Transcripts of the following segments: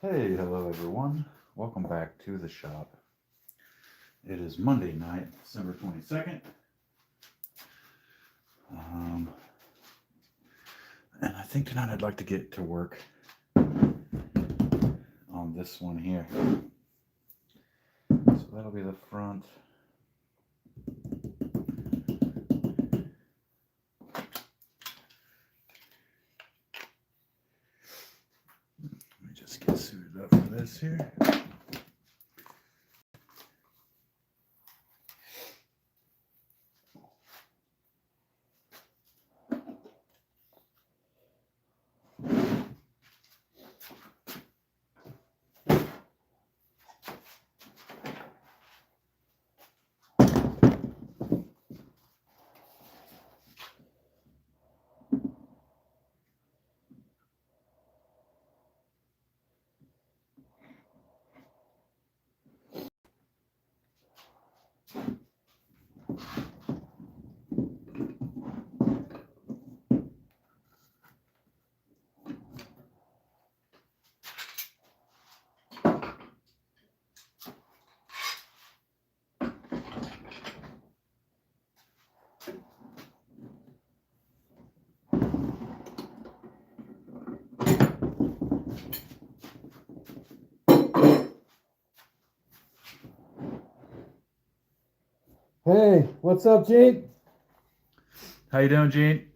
Hey, hello everyone. Welcome back to the shop. It is Monday night, December 22nd. And I think tonight I'd like to get to work on this one here. So that'll be the front. Let me just get suited up for this here. Hey, what's up, Gene? How you doing, Gene?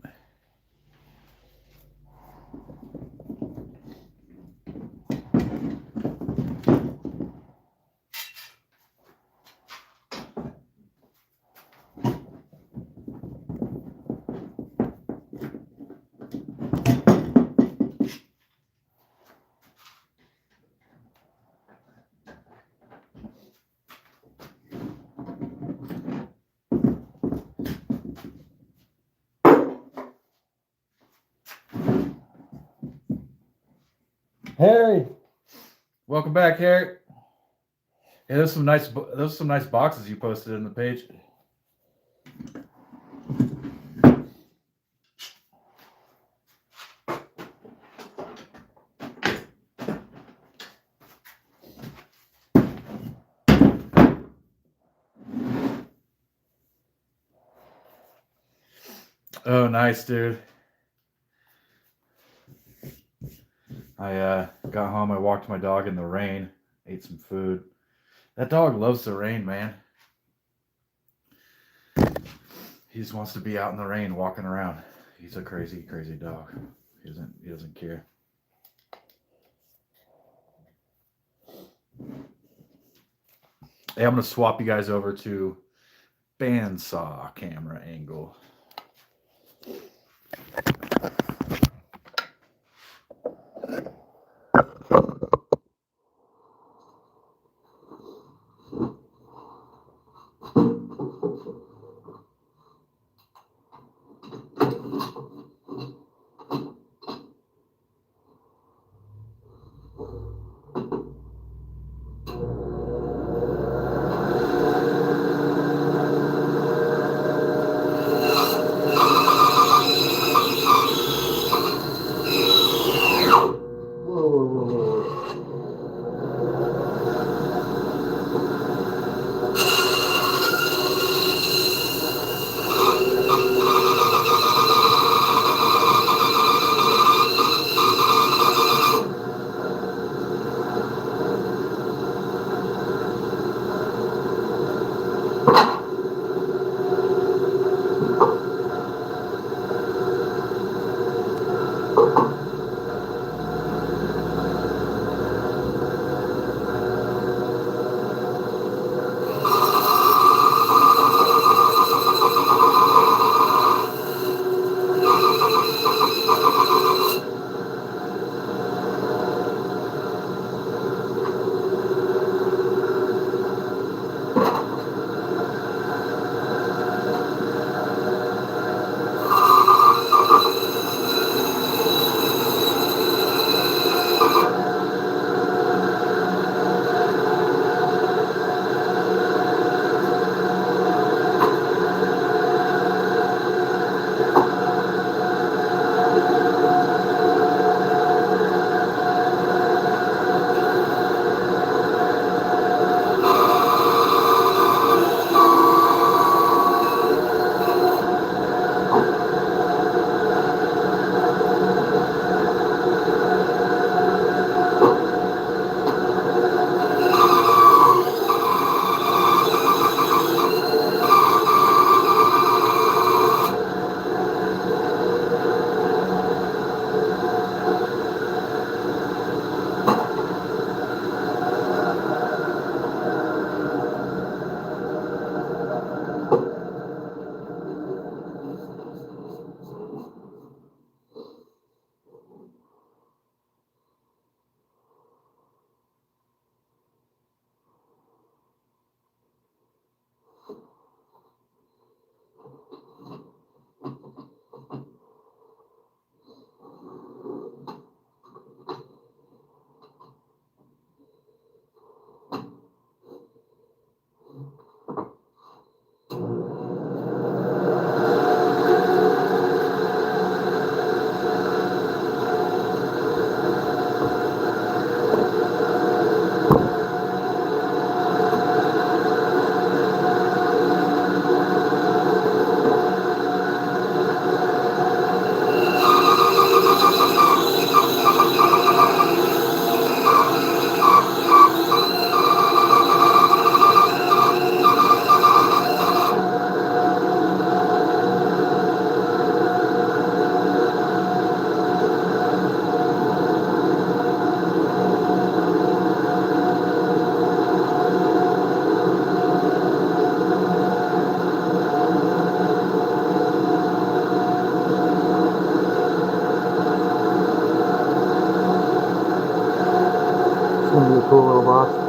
Harry. Welcome back, Harry. Yeah, those some nice boxes you posted in the page. Oh, nice, dude. I got home, I walked my dog in the rain, ate some food. That dog loves the rain, man. He just wants to be out in the rain, walking around. He's a crazy, crazy dog. He doesn't care. Hey, I'm gonna swap you guys over to bandsaw camera angle. gonna be a cool little box.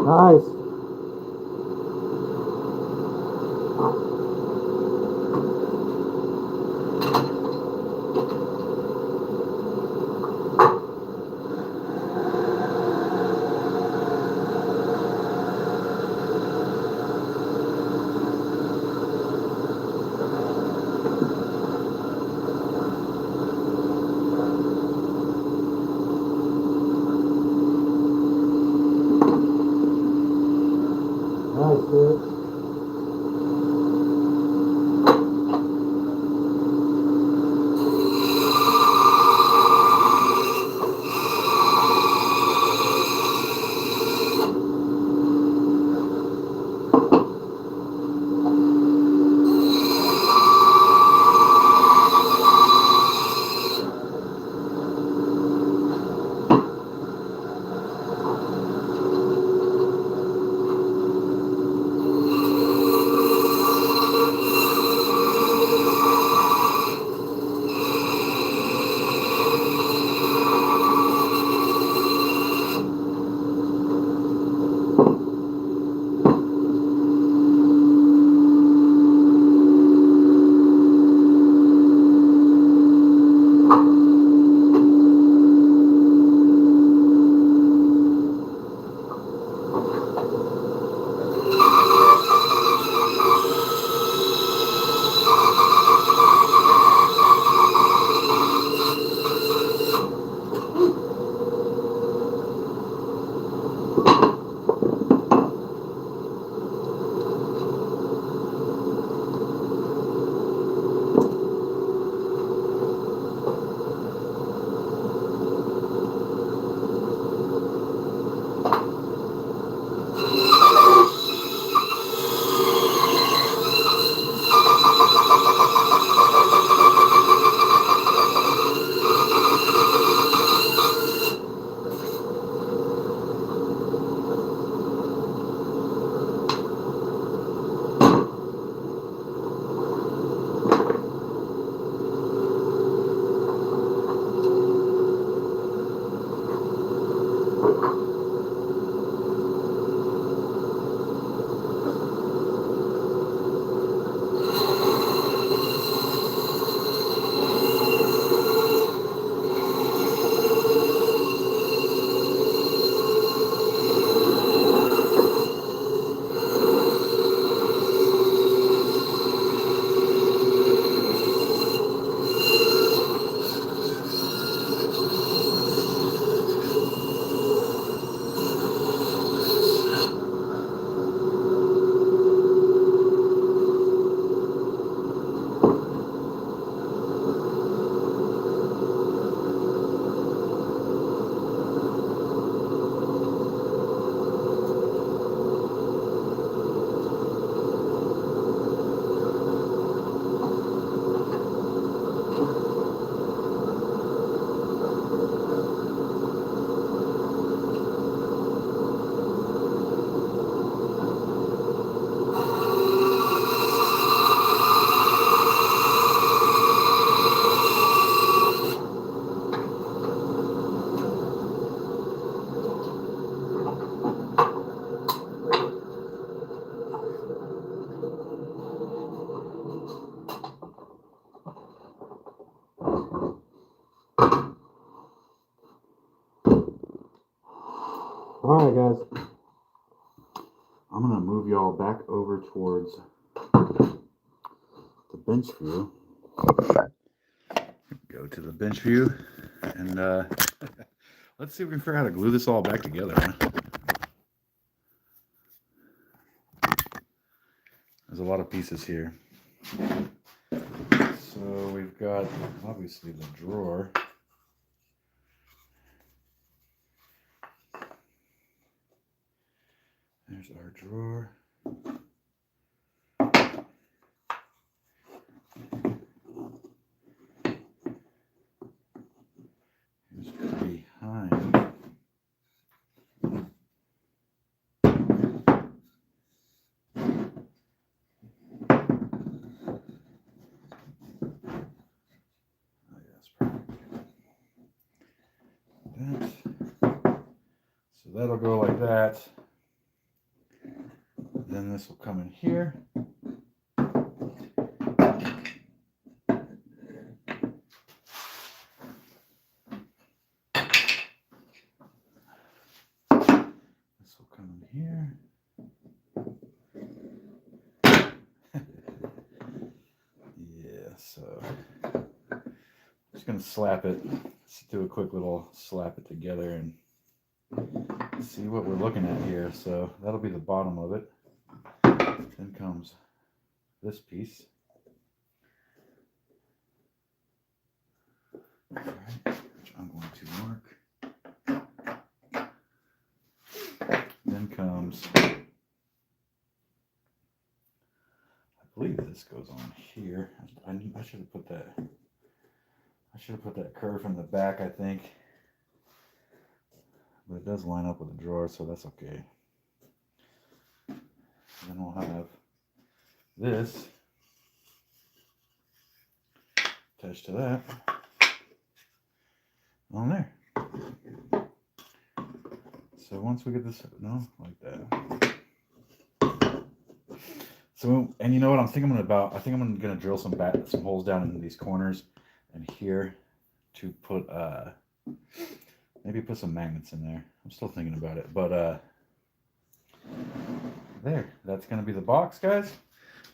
Nice. Alright, guys. I'm gonna move y'all back over towards the bench view. Go to the bench view, and let's see if we can figure out how to glue this all back together. Huh? There's a lot of pieces here. So we've got obviously the drawer. There's our drawer. Here's behind. Oh, yes, perfect. That. So that'll go like that. Then this will come in here. This will come in here. Yeah, so just gonna slap it. Let's do a quick little slap it together and see what we're looking at here. So that'll be the bottom of it. Then comes this piece. All right, which I'm going to mark. Then comes, I believe this goes on here. I should have put that. I should have put that curve in the back, I think. But it does line up with the drawer, so that's okay. Then we'll have this attached to that on there. So once we get this, no, like that. So, and you know what I'm thinking about? I think I'm gonna drill some holes down in these corners and here to put maybe put some magnets in there. I'm still thinking about it, but there, that's gonna be the box, guys.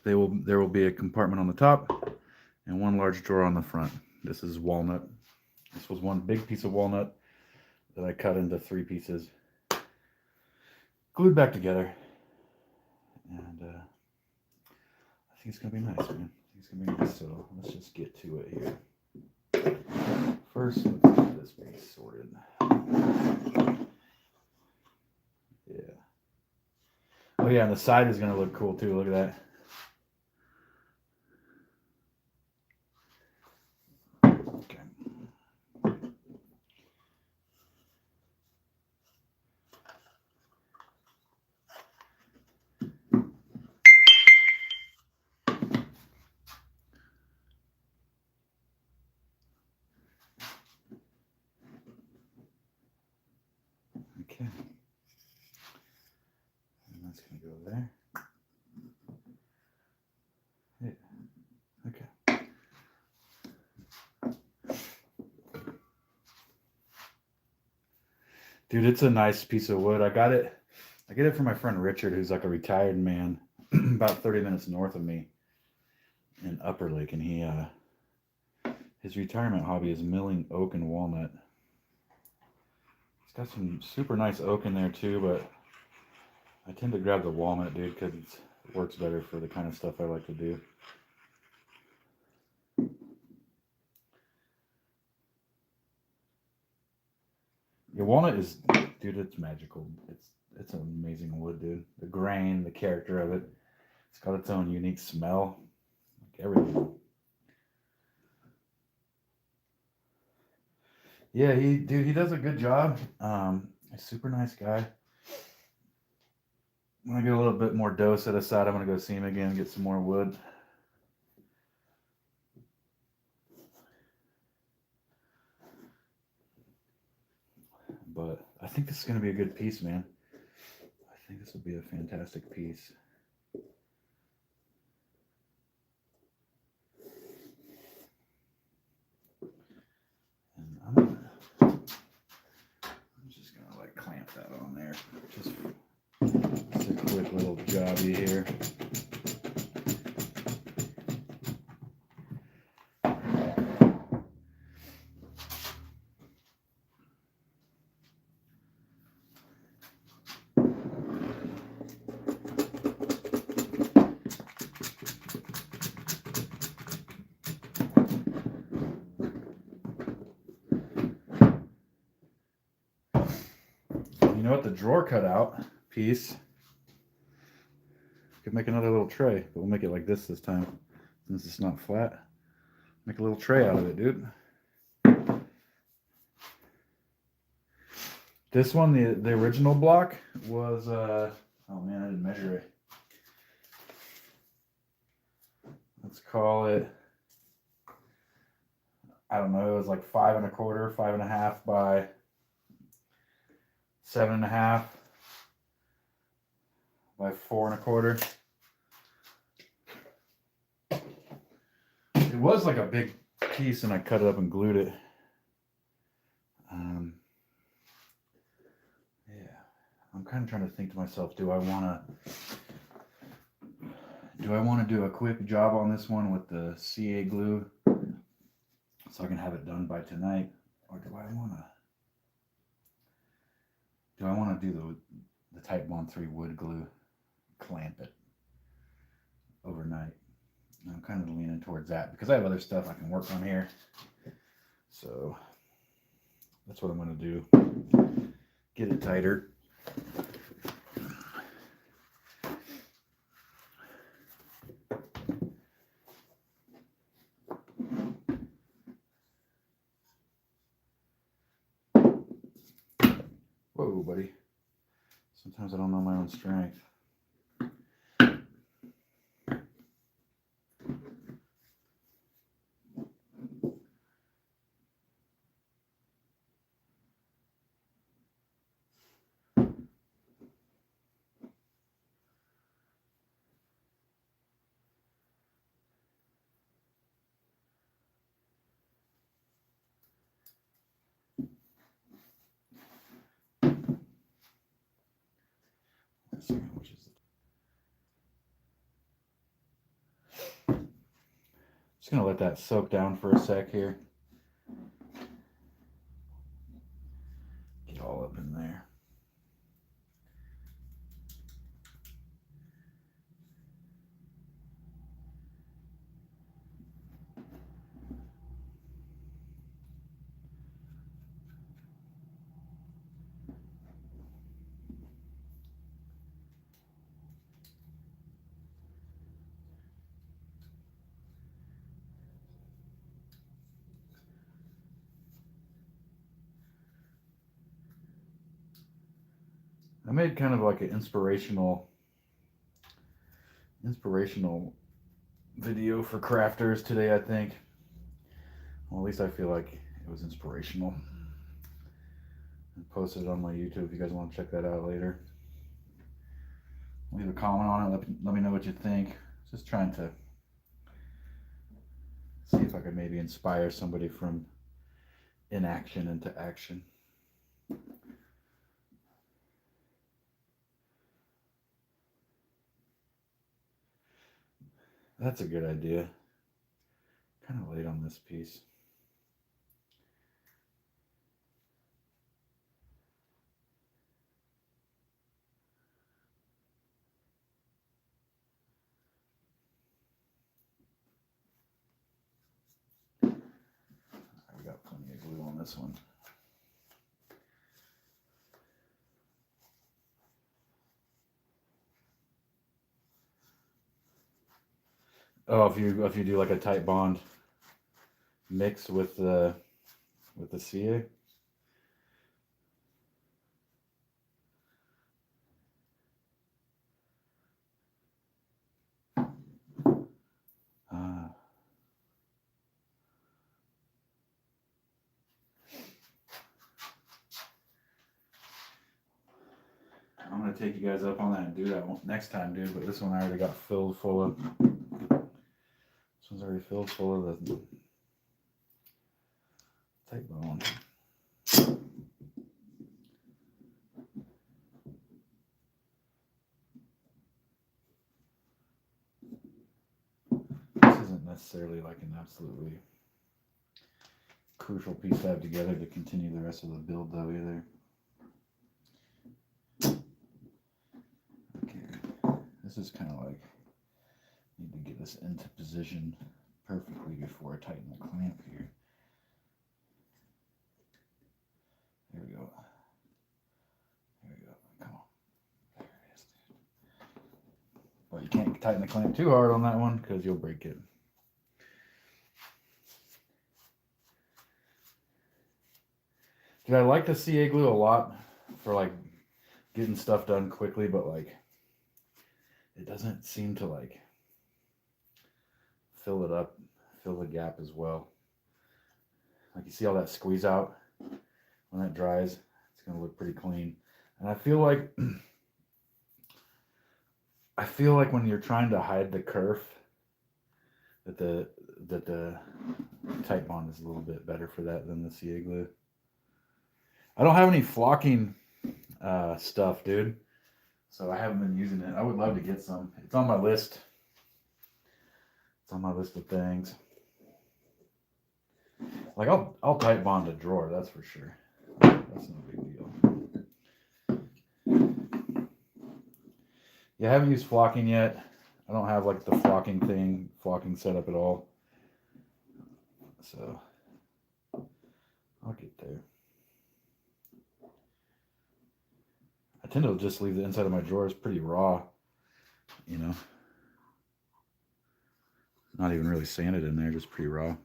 There will be a compartment on the top and one large drawer on the front. This is walnut. This was one big piece of walnut that I cut into 3 pieces, glued back together, and I think it's gonna be nice, man. I think it's gonna be nice. So let's just get to it here. First, let's get this piece sorted. Yeah. Oh yeah, and the side is gonna look cool too. Look at that. Okay. Okay. And that's gonna go there. Yeah. Okay. Dude, it's a nice piece of wood. I get it from my friend Richard, who's like a retired man about 30 minutes north of me in Upper Lake, and his retirement hobby is milling oak and walnut. It's got some super nice oak in there too, but I tend to grab the walnut, dude, because it works better for the kind of stuff I like to do. Yeah, walnut is, dude, it's magical. It's an amazing wood, dude. The grain, the character of it. It's got its own unique smell. Like everything. Yeah, he does a good job. A super nice guy. When I get a little bit more dough set aside, I'm gonna go see him again and get some more wood. But I think this is gonna be a good piece, man. I think this will be a fantastic piece. And jobby here. You know what? The drawer cutout piece could make another little tray, but we'll make it like this time since it's not flat. Make a little tray out of it, dude. This one, the original block was oh man, I didn't measure it. Let's call it, I don't know, it was like 5 1/4, 5 1/2 by 7 1/2 by 4 1/4. It was like a big piece and I cut it up and glued it. Yeah, I'm kind of trying to think to myself, do I want to do a quick job on this one with the CA glue so I can have it done by tonight, or do I want to do the Type Bond 3 wood glue, clamp it overnight? And I'm kind of leaning towards that because I have other stuff I can work on here. So that's what I'm going to do. Get it tighter. Whoa, buddy. Sometimes I don't know my own strength. Which is just gonna let that soak down for a sec here. Get all up in there. I made kind of like an inspirational video for crafters today, I think. Well, at least I feel like it was inspirational. I posted it on my YouTube if you guys want to check that out later. Leave a comment on it. Let me know what you think. Just trying to see if I could maybe inspire somebody from inaction into action. That's a good idea. Kind of late on this piece. We got plenty of glue on this one. Oh, if you do like a tight bond mix with the CA. I'm gonna take you guys up on that and do that one next time, dude. But this one I already got filled full of. This one's already filled full of the tight bone. necessarily like an absolutely crucial piece to have together to continue the rest of the build though either. Okay, this is kind of like, need to get this into position perfectly before I tighten the clamp here. There we go. There we go. Come on. There it is, dude. But you can't tighten the clamp too hard on that one because you'll break it. Dude, I like the CA glue a lot for like getting stuff done quickly, but like it doesn't seem to like fill it up, fill the gap as well. Like you see all that squeeze out when that dries, it's gonna look pretty clean. And I feel like when you're trying to hide the kerf, that the Titebond is a little bit better for that than the CA glue. I don't have any flocking stuff, dude, so I haven't been using it. I would love to get some. It's on my list. It's on my list of things. Like I'll Titebond a drawer, that's for sure. That's no big deal. Yeah, I haven't used flocking yet. I don't have like the flocking setup at all. So I'll get there. I tend to just leave the inside of my drawers pretty raw, you know. Not even really sanded in there, just pretty raw.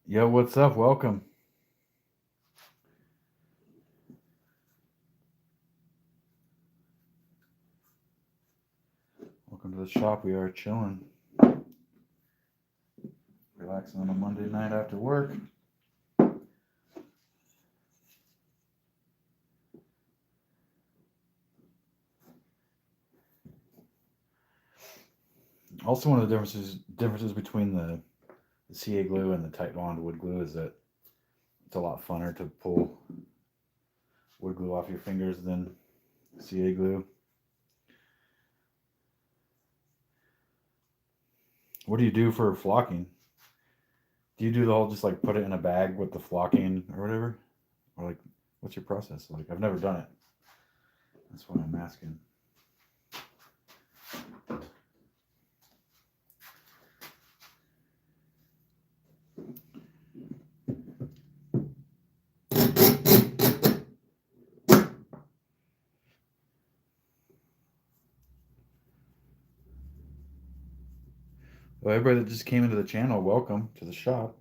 Yo, what's up? Welcome. Welcome to the shop. We are chilling, relaxing on a Monday night after work. Also, one of the differences between the CA glue and the Titebond wood glue is that it's a lot funner to pull wood glue off your fingers than CA glue. What do you do for flocking? Do you do the whole just like put it in a bag with the flocking or whatever? Or like, what's your process like? I've never done it. That's why I'm asking. Well, everybody that just came into the channel, welcome to the shop.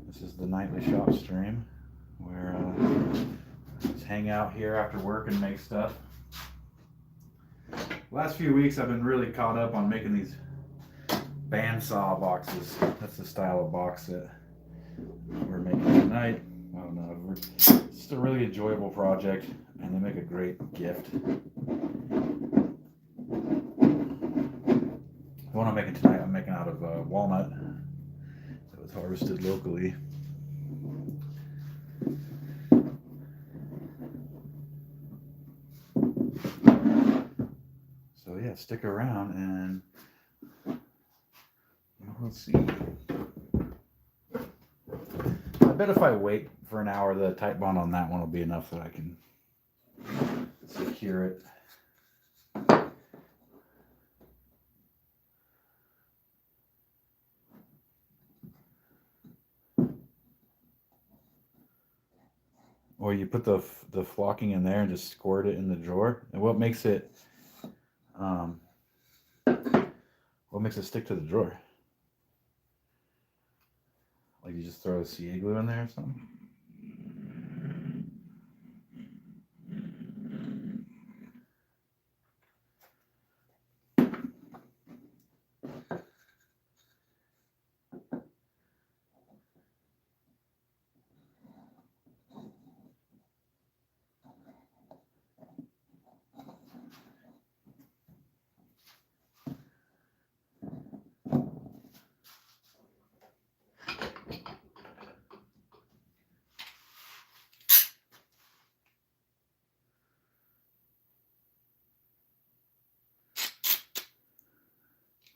This is the nightly shop stream where just hang out here after work and make stuff. Last few weeks I've been really caught up on making these bandsaw boxes. That's the style of box that we're making tonight. I don't know. It's just a really enjoyable project and they make a great gift. The one I'm making tonight, I'm making out of walnut that was harvested locally. So yeah, stick around and we'll see. I bet if I wait for an hour, the Titebond on that one will be enough that I can secure it. Or you put the flocking in there and just squirt it in the drawer. And what makes it stick to the drawer? Like you just throw CA glue in there or something?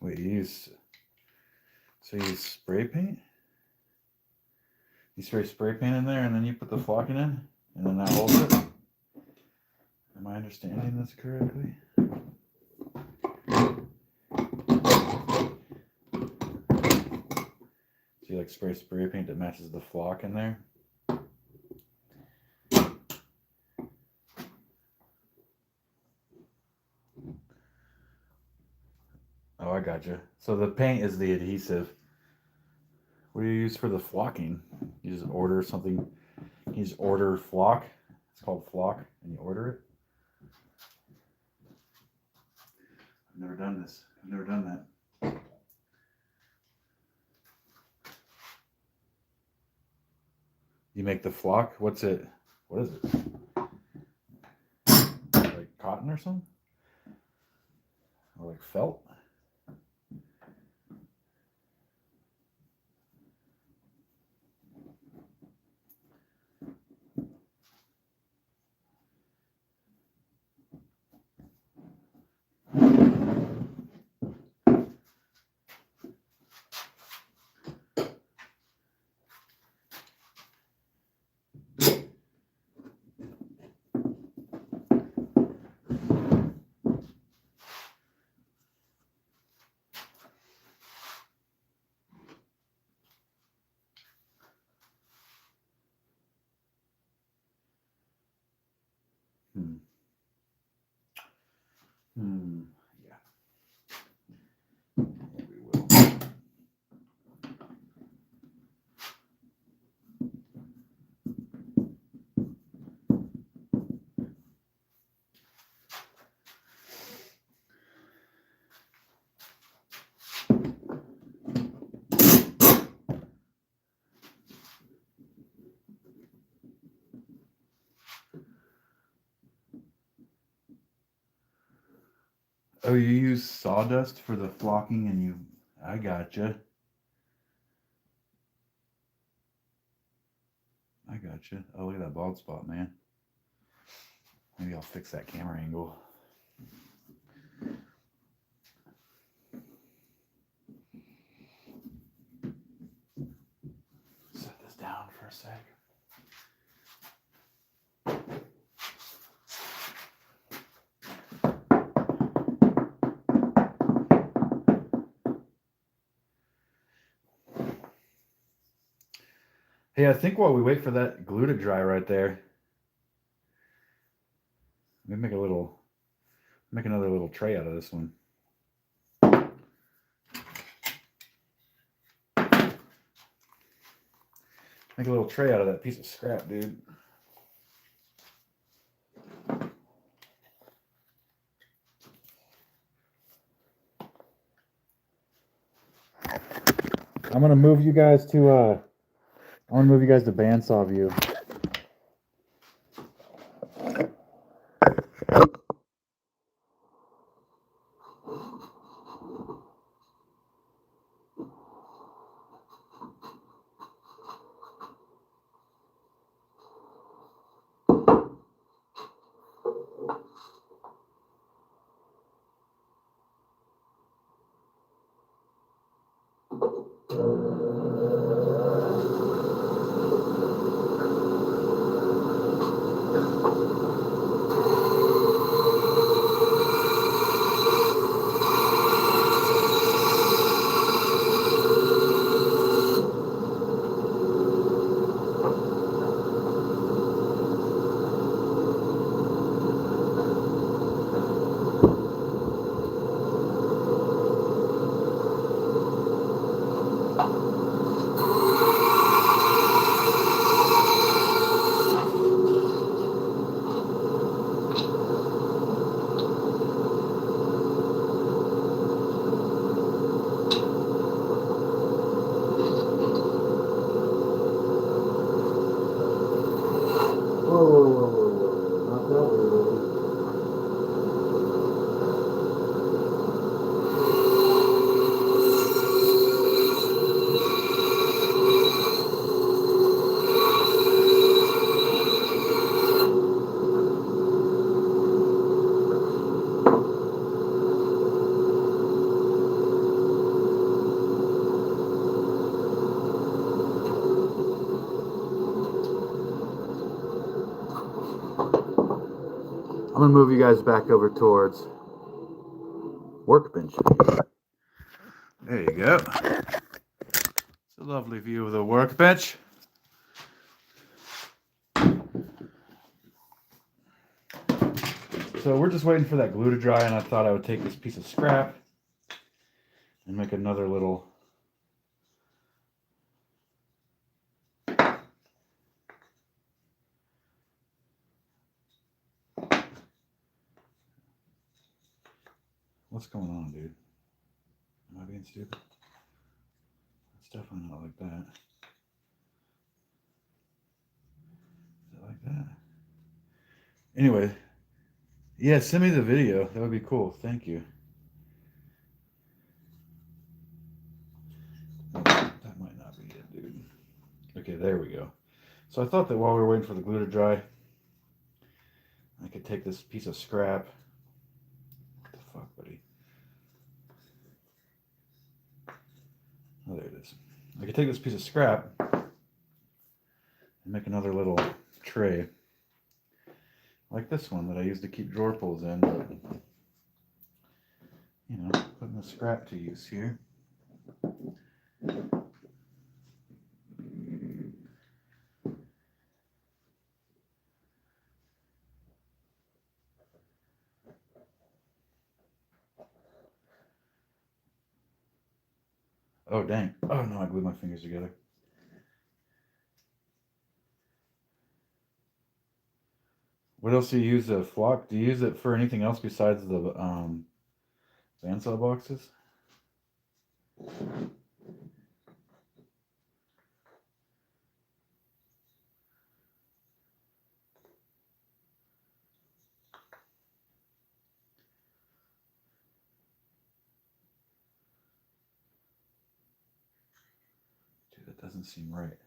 Wait, you use spray paint? You spray paint in there and then you put the flocking in and then that holds it? Am I understanding this correctly? So you like spray paint that matches the flock in there? Oh, I gotcha. So the paint is the adhesive. What do you use for the flocking? You just order something. You just order flock. It's called flock, and you order it. I've never done this. I've never done that. You make the flock. What's it? What is it? Like cotton or something? Or like felt? Hmm. Yeah. Yeah, we will. Oh, you use sawdust for the flocking and you... I gotcha. I gotcha. Oh, look at that bald spot, man. Maybe I'll fix that camera angle. Set this down for a sec. Hey, I think while we wait for that glue to dry right there, let me make another little tray out of this one. Make a little tray out of that piece of scrap, dude. I'm gonna move you guys to bandsaw view. I'm gonna move you guys back over towards workbench. There you go. It's a lovely view of the workbench. So we're just waiting for that glue to dry, and I thought I would take this piece of scrap and make another little what's going on, dude? Am I being stupid? It's definitely not like that. Is it like that? Anyway, yeah, send me the video. That would be cool. Thank you. Oh, that might not be it, dude. Okay, there we go. So I thought that while we were waiting for the glue to dry, I could take this piece of scrap. What the fuck, buddy? Oh, there it is. I could take this piece of scrap and make another little tray. Like this one that I used to keep drawer pulls in. But, you know, putting the scrap to use here. Oh, dang. Oh, no, I glued my fingers together. What else do you use the flock? Do you use it for anything else besides the bandsaw boxes? Dude, that doesn't seem right.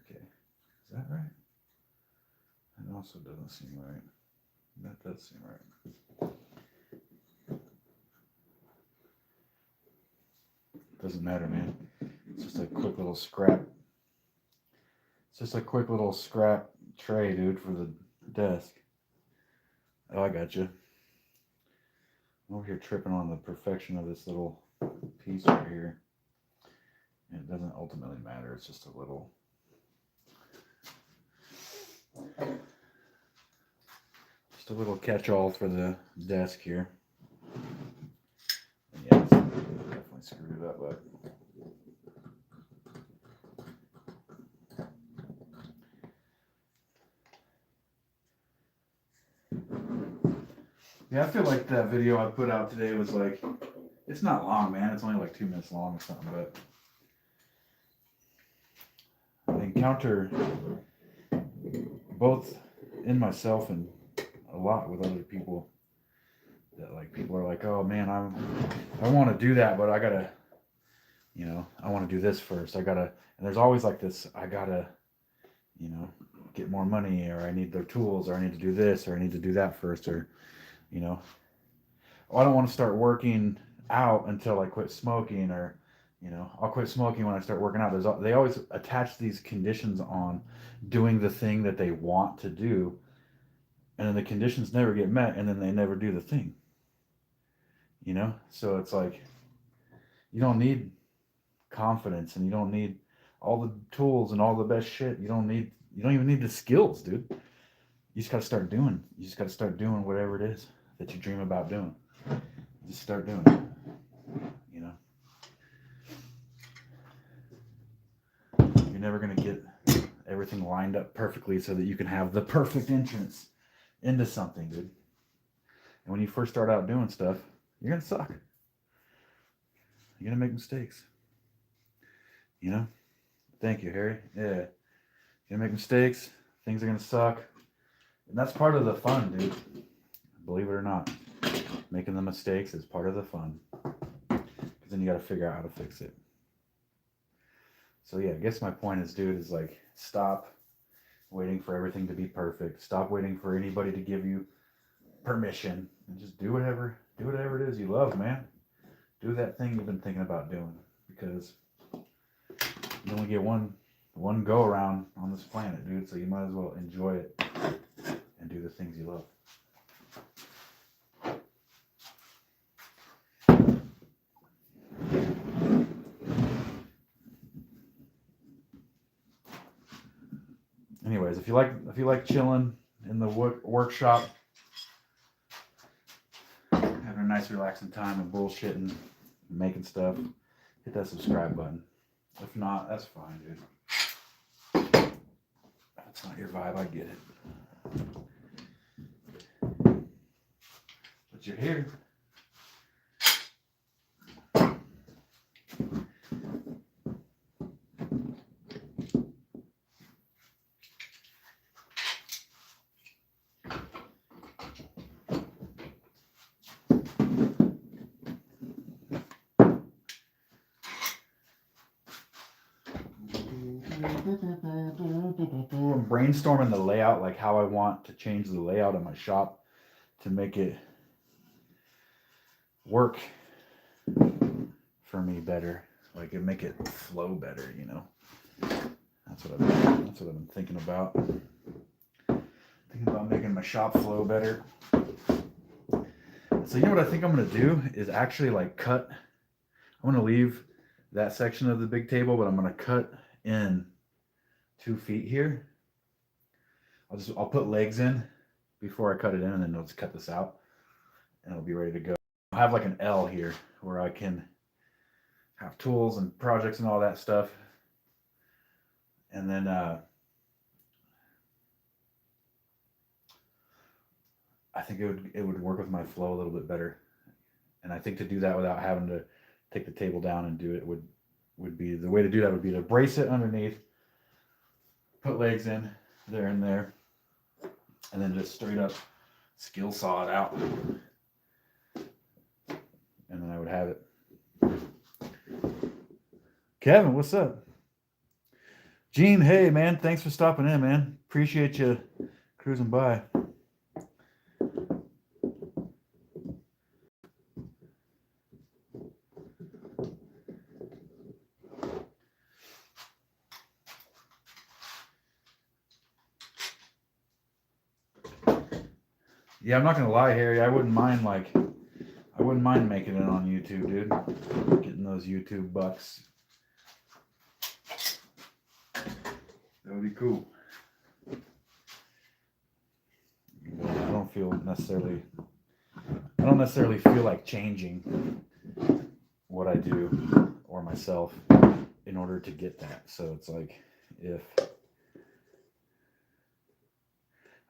Okay, is that right? That also doesn't seem right. That does seem right. Doesn't matter, man. It's just a quick little scrap. It's just a quick little scrap tray, dude, for the desk. Oh, I got you. I'm over here tripping on the perfection of this little piece right here. And it doesn't ultimately matter. It's just a little. Just a little catch-all for the desk here. And yeah, definitely screwed it up, but. Yeah, I feel like that video I put out today was like, it's not long, man. It's only like 2 minutes long or something, but I encounter both in myself and a lot with other people that like people are like, oh man, I want to do that, but I gotta, you know, I want to do this first. I gotta, and there's always like this, I gotta, you know, get more money, or I need the tools, or I need to do this, or I need to do that first, or, you know, oh, I don't want to start working out until I quit smoking, or, you know, I'll quit smoking when I start working out. They always attach these conditions on doing the thing that they want to do, and then the conditions never get met, and then they never do the thing. You know, so it's like you don't need confidence, and you don't need all the tools and all the best shit. You don't even need the skills, dude. You just gotta start doing. You just gotta start doing whatever it is that you dream about doing. Just start doing it. You know, you're never gonna get everything lined up perfectly so that you can have the perfect entrance into something, dude. And when you first start out doing stuff, you're gonna suck. You're gonna make mistakes. You know? Thank you, Harry. Yeah. You're gonna make mistakes, things are gonna suck. And that's part of the fun, dude. Believe it or not. Making the mistakes is part of the fun. Because then you gotta figure out how to fix it. So yeah, I guess my point is, dude, is like, stop waiting for everything to be perfect. Stop waiting for anybody to give you permission, and just do whatever it is you love, man. Do that thing you've been thinking about doing, because you only get one one go around on this planet, dude. So you might as well enjoy it and do the things you love. Anyways, if you like chilling in the workshop, having a nice relaxing time and bullshitting and making stuff, hit that subscribe button. If not, that's fine, dude. If it's not your vibe, I get it. But you're here. I'm brainstorming the layout, like how I want to change the layout of my shop to make it work for me better, like it make it flow better, you know. That's what I've been thinking about. Thinking about making my shop flow better. So you know what I think I'm gonna do is actually like cut. I'm gonna leave that section of the big table, but I'm gonna cut in 2 feet here. I'll put legs in before I cut it in, and then I'll just cut this out and it'll be ready to go. I'll have like an L here where I can have tools and projects and all that stuff. And then I think it would work with my flow a little bit better. And I think to do that without having to take the table down and do it would be the way to do that. Would be to brace it underneath, put legs in there and there, and then just straight up skill saw it out, and then I would have it. Kevin, what's up? Gene, hey man, thanks for stopping in, man. Appreciate you cruising by. Yeah, I'm not gonna lie, Harry. I wouldn't mind making it on YouTube, dude. Getting those YouTube bucks. That would be cool. But I don't necessarily feel like changing what I do or myself in order to get that. So it's like, if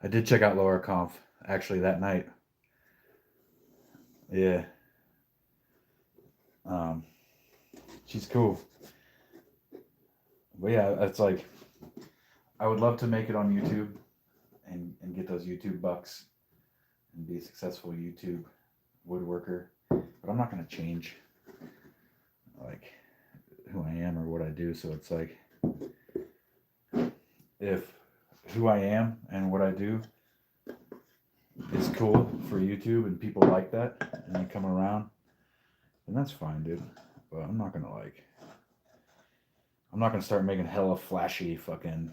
I did check out Laura Conf actually that night. Yeah. She's cool. But yeah, it's like, I would love to make it on YouTube and get those YouTube bucks and be a successful YouTube woodworker. But I'm not going to change like who I am or what I do. So it's like, if who I am and what I do is cool for YouTube and people like that and they come around, then that's fine, dude. But I'm not gonna start making hella flashy fucking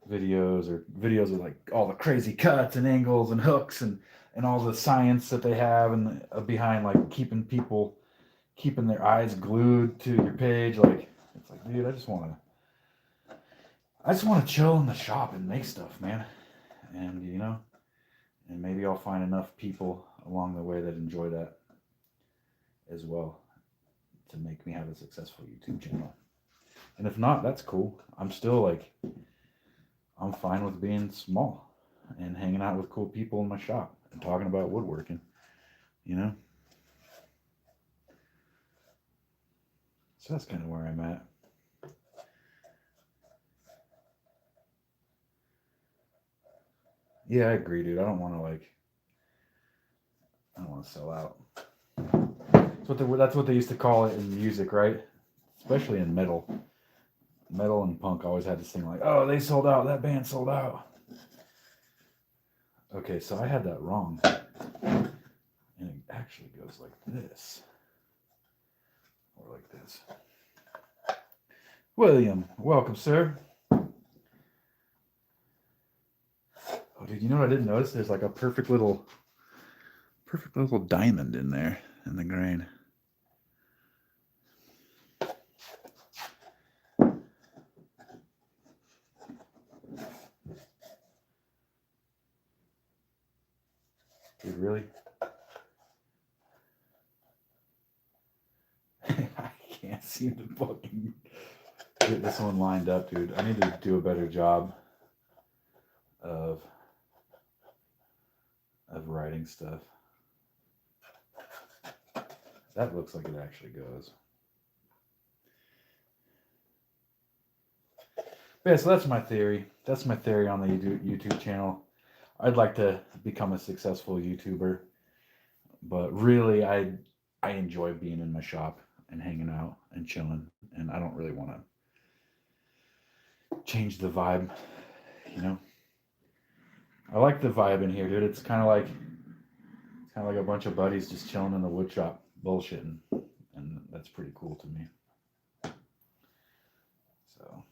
videos, or videos with like all the crazy cuts and angles and hooks and all the science that they have and behind, like keeping their eyes glued to your page. Like, it's like, dude, I just want to chill in the shop and make stuff, man. And you know, and maybe I'll find enough people along the way that enjoy that as well to make me have a successful YouTube channel. And if not, that's cool. I'm still like, I'm fine with being small and hanging out with cool people in my shop and talking about woodworking, you know? So that's kind of where I'm at. Yeah, I agree, dude. I don't want to sell out. That's what they used to call it in music, right? Especially in metal. Metal and punk always had this thing like, oh, they sold out. That band sold out. Okay, so I had that wrong. And it actually goes like this. Or like this. William, welcome, sir. Oh, dude, you know what I didn't notice? There's like a perfect little diamond in there in the grain. Dude, really? I can't seem to fucking get this one lined up, dude. I need to do a better job of writing stuff. That looks like it actually goes. But yeah, so that's my theory. That's my theory on the YouTube channel. I'd like to become a successful YouTuber, but really I enjoy being in my shop and hanging out and chilling, and I don't really want to change the vibe, you know. I like the vibe in here, dude. It's kind of like a bunch of buddies just chilling in the wood shop bullshitting, and that's pretty cool to me. So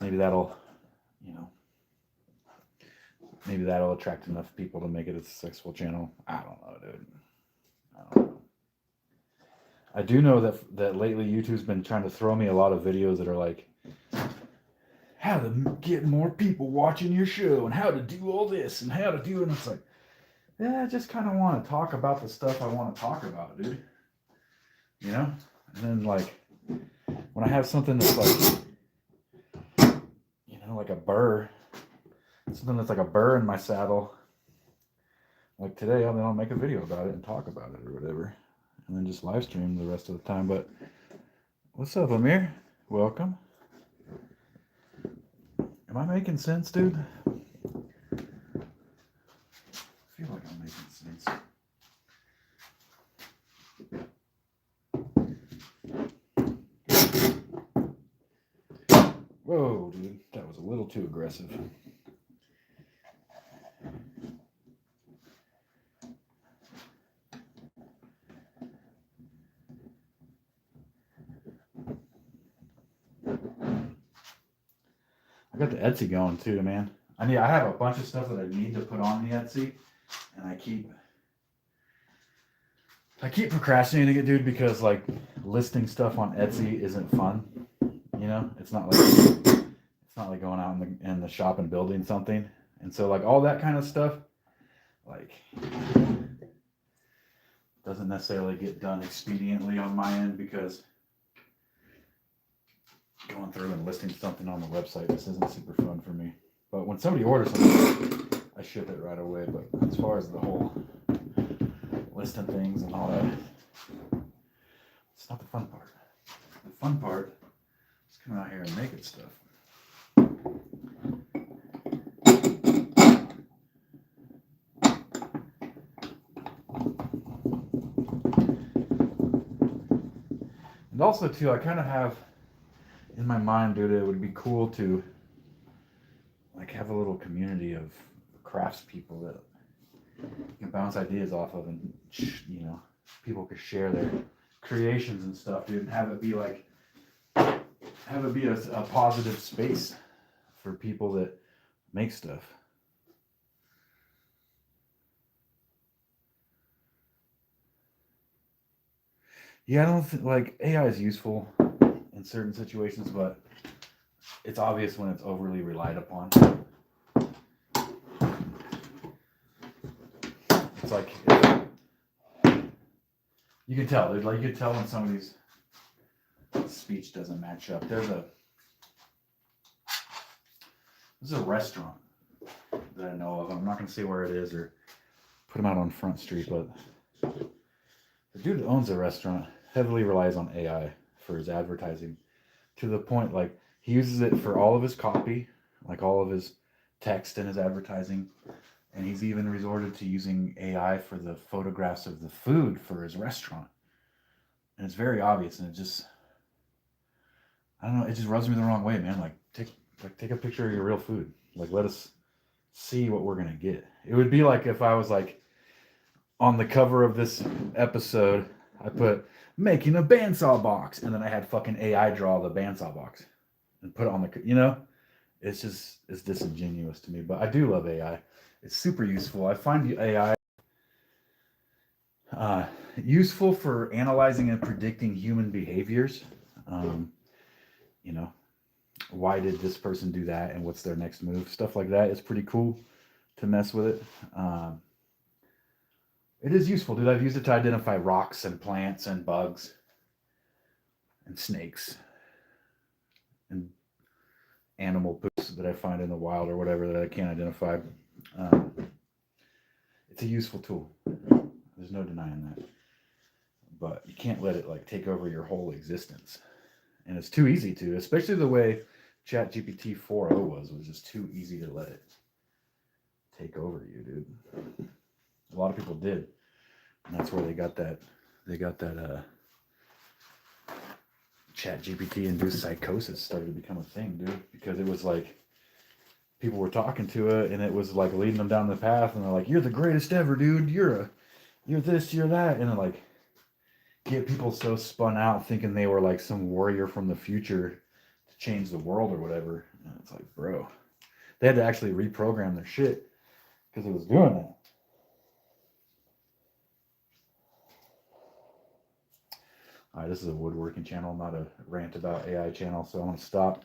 maybe that'll, you know, maybe that'll attract enough people to make it a successful channel. I don't know, dude. I don't know. I do know that lately YouTube's been trying to throw me a lot of videos that are like how to get more people watching your show and how to do all this and how to do it. And it's like, yeah, I just kind of want to talk about the stuff I want to talk about, dude. You know? And then like when I have something that's like, you know, like a burr, something that's like a burr in my saddle, like today, I'll make a video about it and talk about it or whatever, and then just live stream the rest of the time. But what's up, Amir? Welcome. Am I making sense, dude? I feel like I'm making sense. Whoa, dude, that was a little too aggressive. I got the Etsy going too, man. I have a bunch of stuff that I need to put on the Etsy, and I keep procrastinating it, dude, because like listing stuff on Etsy isn't fun. You know, it's not like going out in the shop and building something. And so like all that kind of stuff, like doesn't necessarily get done expediently on my end, because going through and listing something on the website, this isn't super fun for me. But when somebody orders something, I ship it right away. But as far as the whole listing things and all that, it's not the fun part. The fun part is coming out here and making stuff. And also too, I kind of have in my mind, dude, it would be cool to like have a little community of craftspeople that you can bounce ideas off of, and you know, people could share their creations and stuff, dude, and have it be a positive space for people that make stuff. Yeah, I don't think like AI is useful in certain situations, but it's obvious when it's overly relied upon. It's like you can tell, dude. Like you can tell when somebody's speech doesn't match up. There's a restaurant that I know of. I'm not gonna say where it is or put them out on Front Street, but the dude that owns the restaurant heavily relies on AI for his advertising, to the point like he uses it for all of his copy, like all of his text in his advertising, and he's even resorted to using AI for the photographs of the food for his restaurant. And it's very obvious, and it just, I don't know, it just rubs me the wrong way, man. Like take a picture of your real food. Like let us see what we're gonna get. It would be like if I was like on the cover of this episode I put making a bandsaw box, and then I had fucking AI draw the bandsaw box and put it on the, you know, it's just, it's disingenuous to me, but I do love AI. It's super useful. I find the AI useful for analyzing and predicting human behaviors. You know, why did this person do that and what's their next move? Stuff like that is pretty cool to mess with it. It is useful, dude. I've used it to identify rocks and plants and bugs and snakes and animal poops that I find in the wild or whatever that I can't identify. It's a useful tool. There's no denying that. But you can't let it like take over your whole existence. And it's too easy to, especially the way ChatGPT 4.0 was just too easy to let it take over you, dude. A lot of people did. And that's where they got that ChatGPT induced psychosis started to become a thing, dude, because it was like people were talking to it and it was like leading them down the path and they're like, you're the greatest ever, dude. You're this, you're that. And like get people so spun out thinking they were like some warrior from the future to change the world or whatever. And it's like, bro, they had to actually reprogram their shit because it was doing that. All right, this is a woodworking channel, not a rant about AI channel, so I'm going to stop.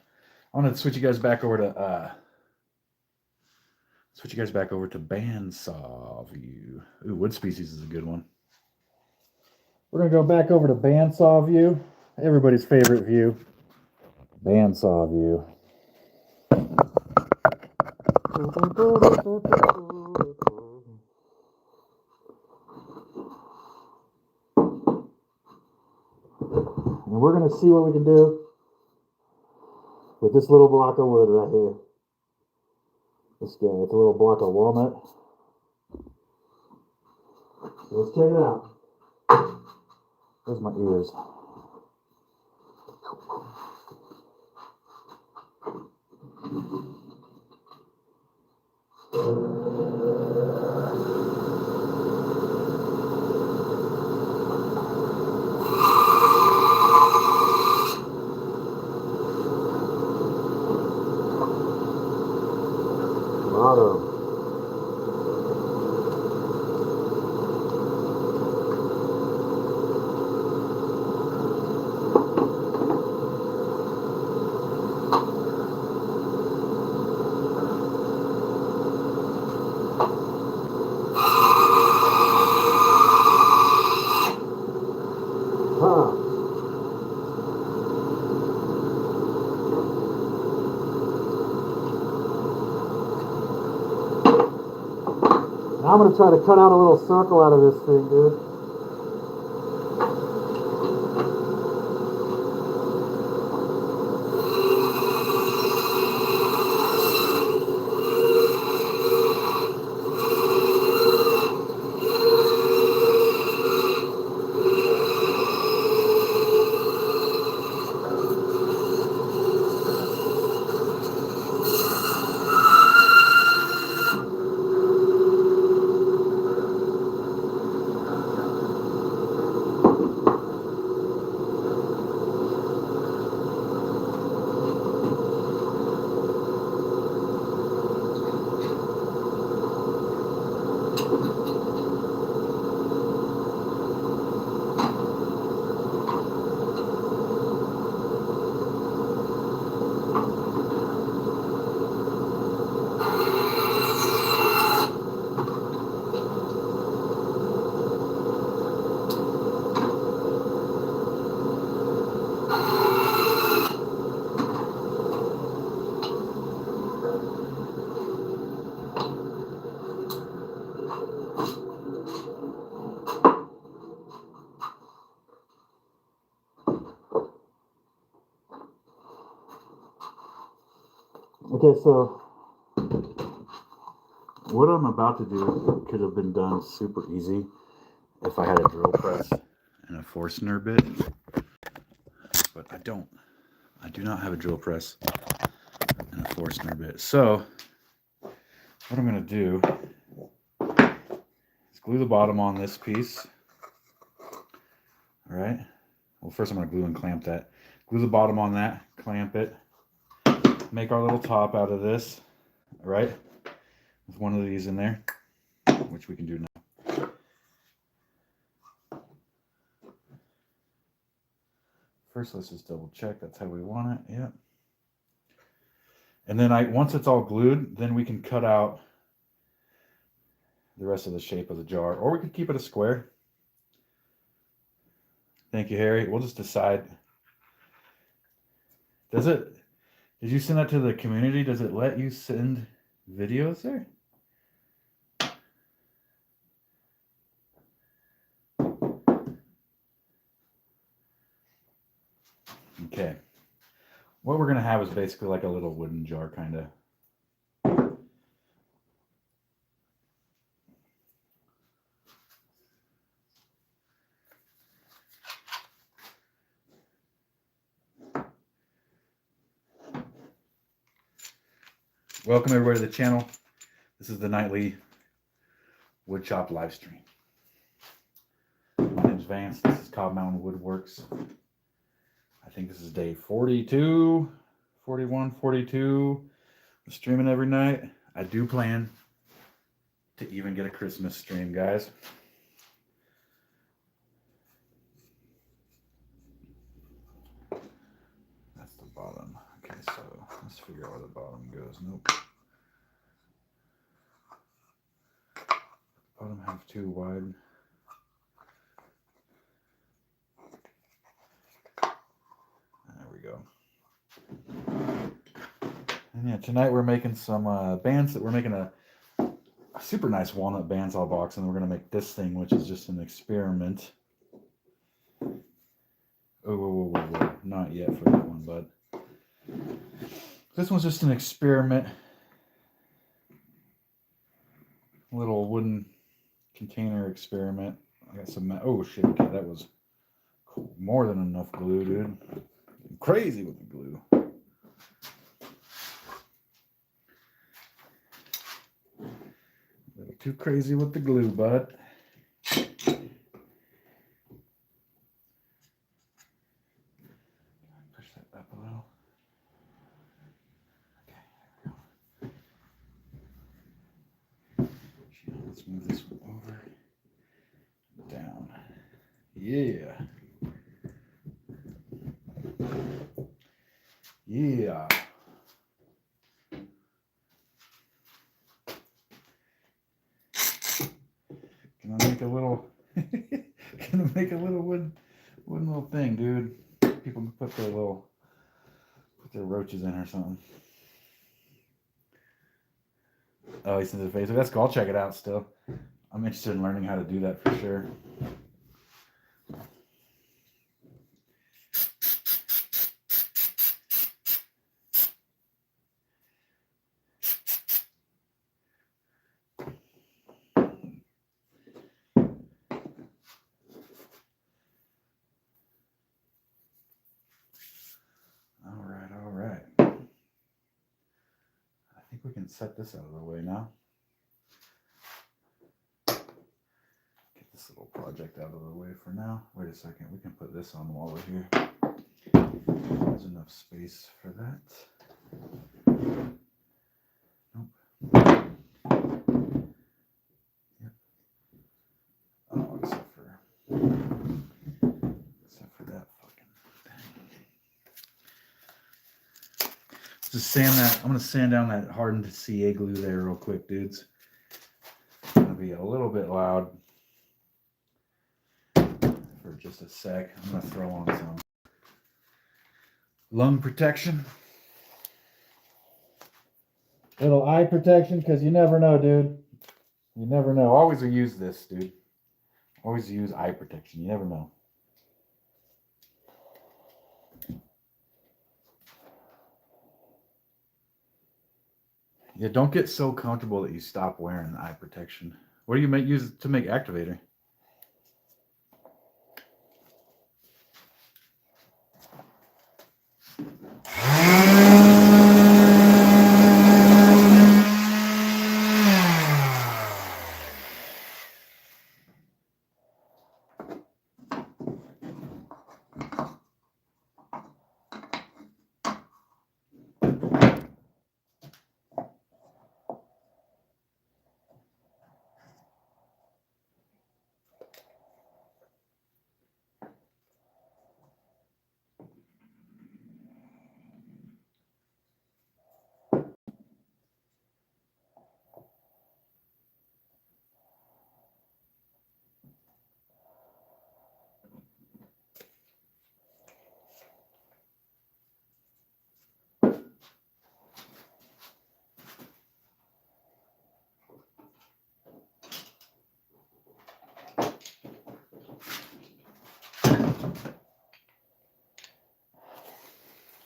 I'm going to switch you guys back over to bandsaw view. Ooh, wood species is a good one. We're going to go back over to bandsaw view, everybody's favorite view. Bandsaw view. And we're going to see what we can do with this little block of wood right here. This guy, it's a little block of walnut. So let's check it out. There's my ears. Motto. Now I'm going to try to cut out a little circle out of this thing, dude. Okay, so what I'm about to do could have been done super easy if I had a drill press and a Forstner bit, but I don't. I do not have a drill press and a Forstner bit. So what I'm going to do is glue the bottom on this piece All right. Well, first I'm going to glue and clamp that. Glue the bottom on that, clamp it. Make our little top out of this, all right? With one of these in there, which we can do now. First, let's just double check. That's how we want it. Yep. And then once it's all glued, then we can cut out the rest of the shape of the jar, or we could keep it a square. Thank you, Harry. We'll just decide. Did you send that to the community? Does it let you send videos there? Okay. What we're going to have is basically like a little wooden jar, kind of. Welcome everybody to the channel. This is the nightly woodshop live stream. My name's Vance. This is Cobb Mountain Woodworks. I think this is day 42, 41, 42. I'm streaming every night. I do plan to even get a Christmas stream, guys. That's the bottom. Okay, so let's figure out where the bottom goes. Nope. Bottom half too wide. There we go. And yeah, tonight we're making some bands. We're making a super nice walnut bandsaw box, and we're gonna make this thing, which is just an experiment. Oh, whoa. Not yet for that one, bud. This one's just an experiment. Little wooden container experiment. I got some. Oh shit! Okay, that was cool. More than enough glue, dude. I'm crazy with the glue. A little too crazy with the glue, bud. Push that up a little. Let's move this one over, down. Yeah. Yeah. Can I make a little, can I make a little wooden little thing, dude? People can put their roaches in or something. Oh, he sends it to Facebook. That's cool. I'll check it out still. I'm interested in learning how to do that for sure. All right. I think we can set this out of the way now. Get this little project out of the way for now. Wait a second. We can put this on while we're here. There's enough space for that. Nope. Yep. Oh, except for that fucking thing. Just sand that. I'm gonna sand down that hardened CA glue there real quick, dudes. It's gonna be a little bit loud for just a sec. I'm gonna throw on some lung protection. Little eye protection, because you never know, dude. You never know. Always use this, dude. Always use eye protection. You never know. Yeah, don't get so comfortable that you stop wearing eye protection. What do you use to make activator?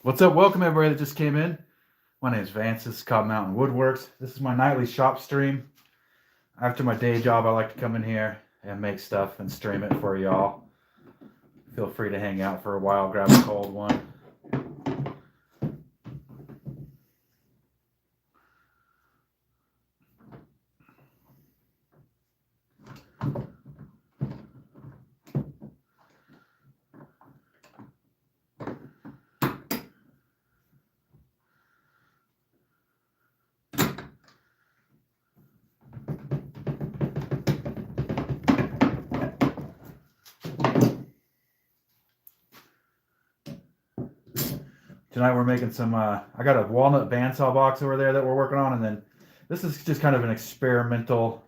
What's up? Welcome everybody that just came in. My name is Vance. This is called Mountain Woodworks. This is my nightly shop stream. After my day job, I like to come in here and make stuff and stream it for y'all. Feel free to hang out for a while, grab a cold one. Tonight we're making some, I got a walnut bandsaw box over there that we're working on, and then this is just kind of an experimental,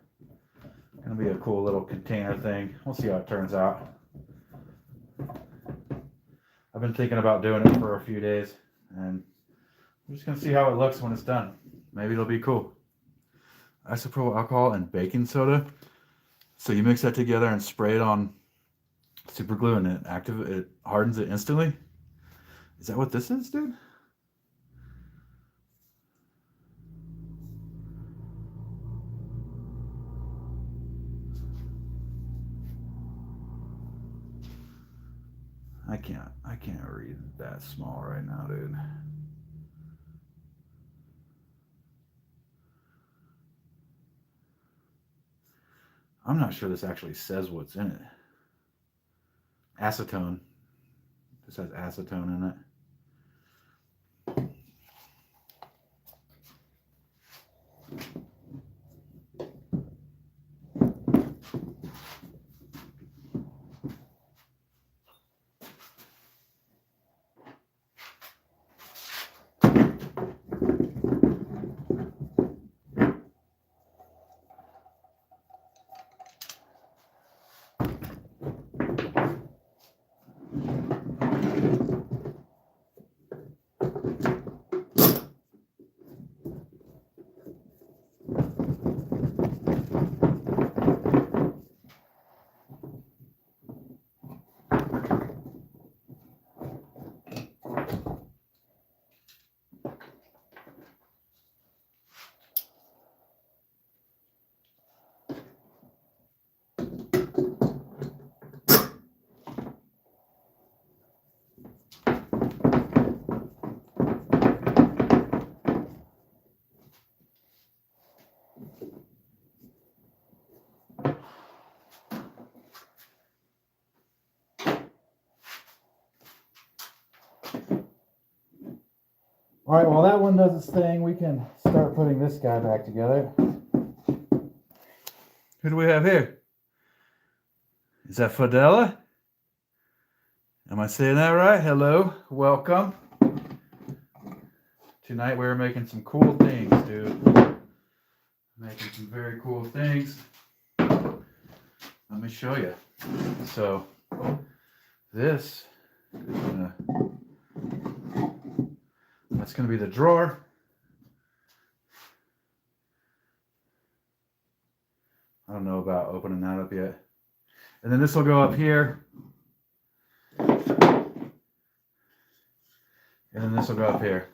gonna be a cool little container thing. We'll see how it turns out. I've been thinking about doing it for a few days, and I'm just gonna see how it looks when it's done. Maybe it'll be cool. Isopropyl alcohol and baking soda. So you mix that together and spray it on super glue, and it hardens it instantly. Is that what this is, dude? I can't read that small right now, dude. I'm not sure this actually says what's in it. Acetone. This has acetone in it. All right, while that one does its thing, we can start putting this guy back together. Who do we have here? Is that Fidela? Am I saying that right? Hello, welcome. Tonight we're making some cool things, dude. Making some very cool things. Let me show you. So, this is that's gonna be the drawer. I don't know about opening that up yet. And then this will go up here. And then this will go up here.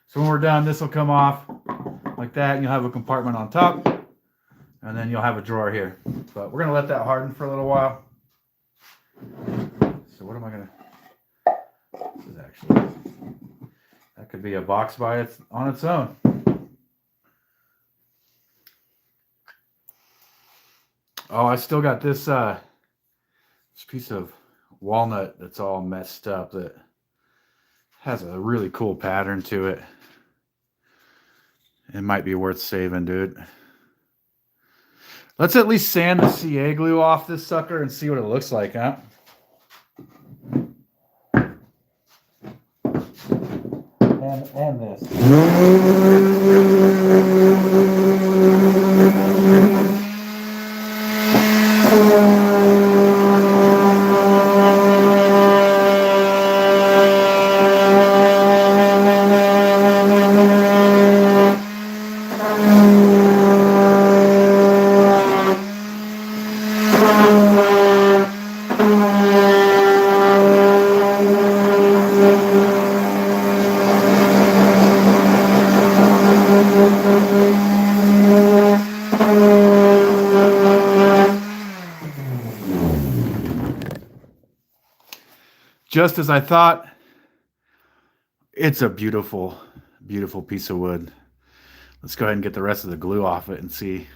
So when we're done, this will come off like that, and you'll have a compartment on top, and then you'll have a drawer here. But we're gonna let that harden for a little while. So what am I gonna, this is actually, that could be a box on its own. Oh, I still got this piece of walnut that's all messed up that has a really cool pattern to it. It might be worth saving, dude. Let's at least sand the CA glue off this sucker and see what it looks like, huh? And this. just as I thought. It's a beautiful, beautiful piece of wood. Let's go ahead and get the rest of the glue off it and see.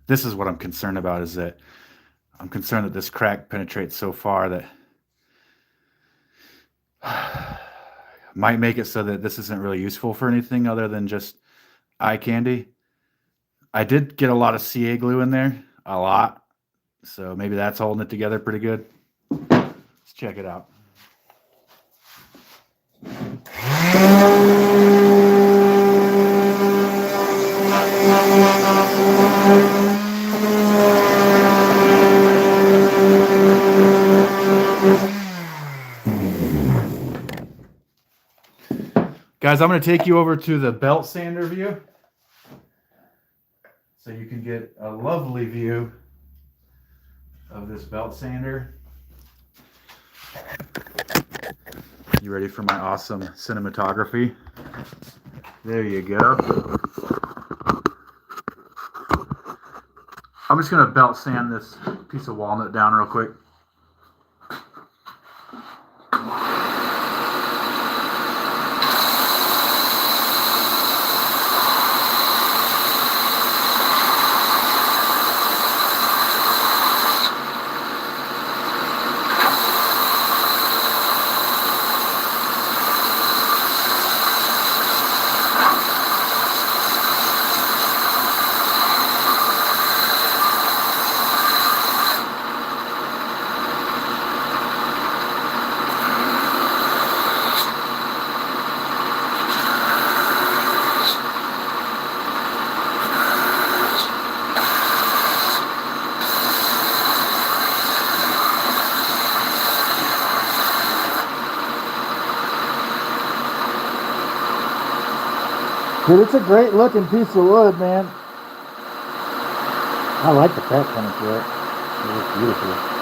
This is what I'm concerned about, is that I'm concerned that this crack penetrates so far that might make it so that this isn't really useful for anything other than just eye candy. I did get a lot of CA glue in there, a lot. So maybe that's holding it together pretty good. Let's check it out. Guys, I'm going to take you over to the belt sander view so you can get a lovely view of this belt sander. You ready for my awesome cinematography? There you go. I'm just going to belt sand this piece of walnut down real quick. Dude, it's a great looking piece of wood, man. I like the crack coming through it. It looks beautiful.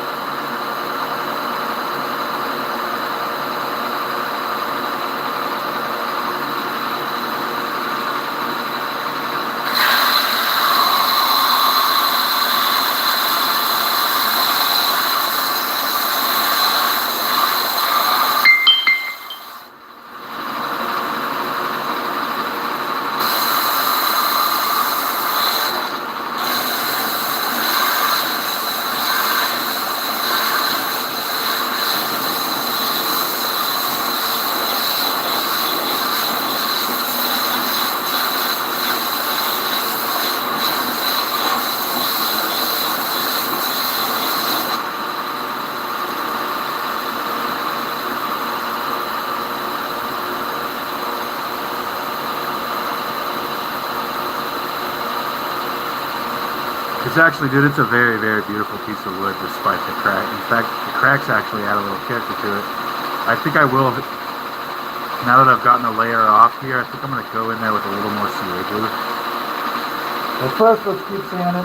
It's actually, dude, it's a very, very beautiful piece of wood despite the crack. In fact, the cracks actually add a little character to it. I think I will, now that I've gotten a layer off here, I think I'm going to go in there with a little more CA glue. Well, first, let's keep sanding.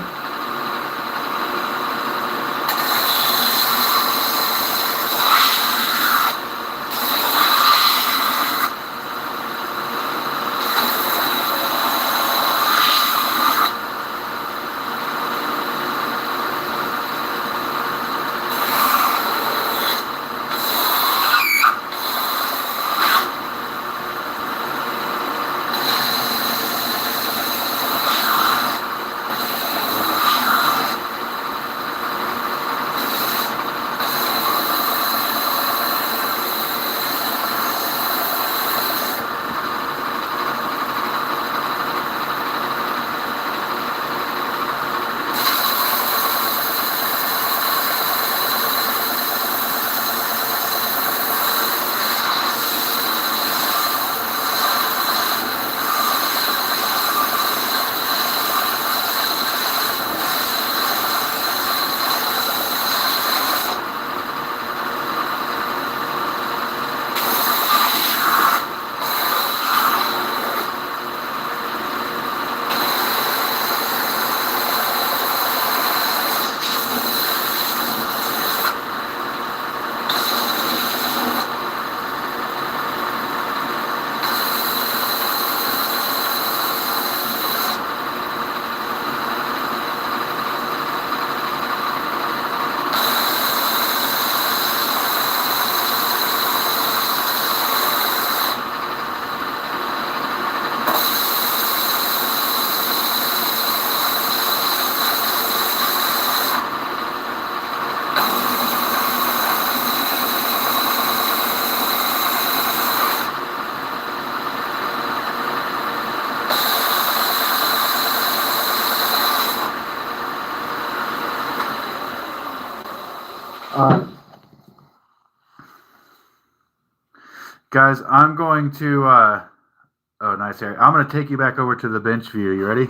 Guys, I'm going to, oh, nice area. I'm going to take you back over to the bench view. You ready?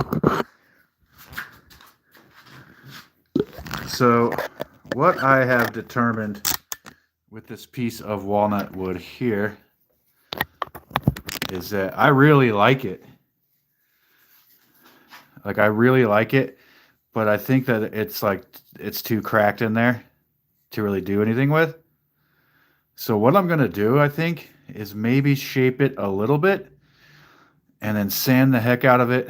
So, what I have determined with this piece of walnut wood here is that I really like it. Like, I really like it, but I think that it's too cracked in there to really do anything with. So what I'm going to do, I think, is maybe shape it a little bit and then sand the heck out of it,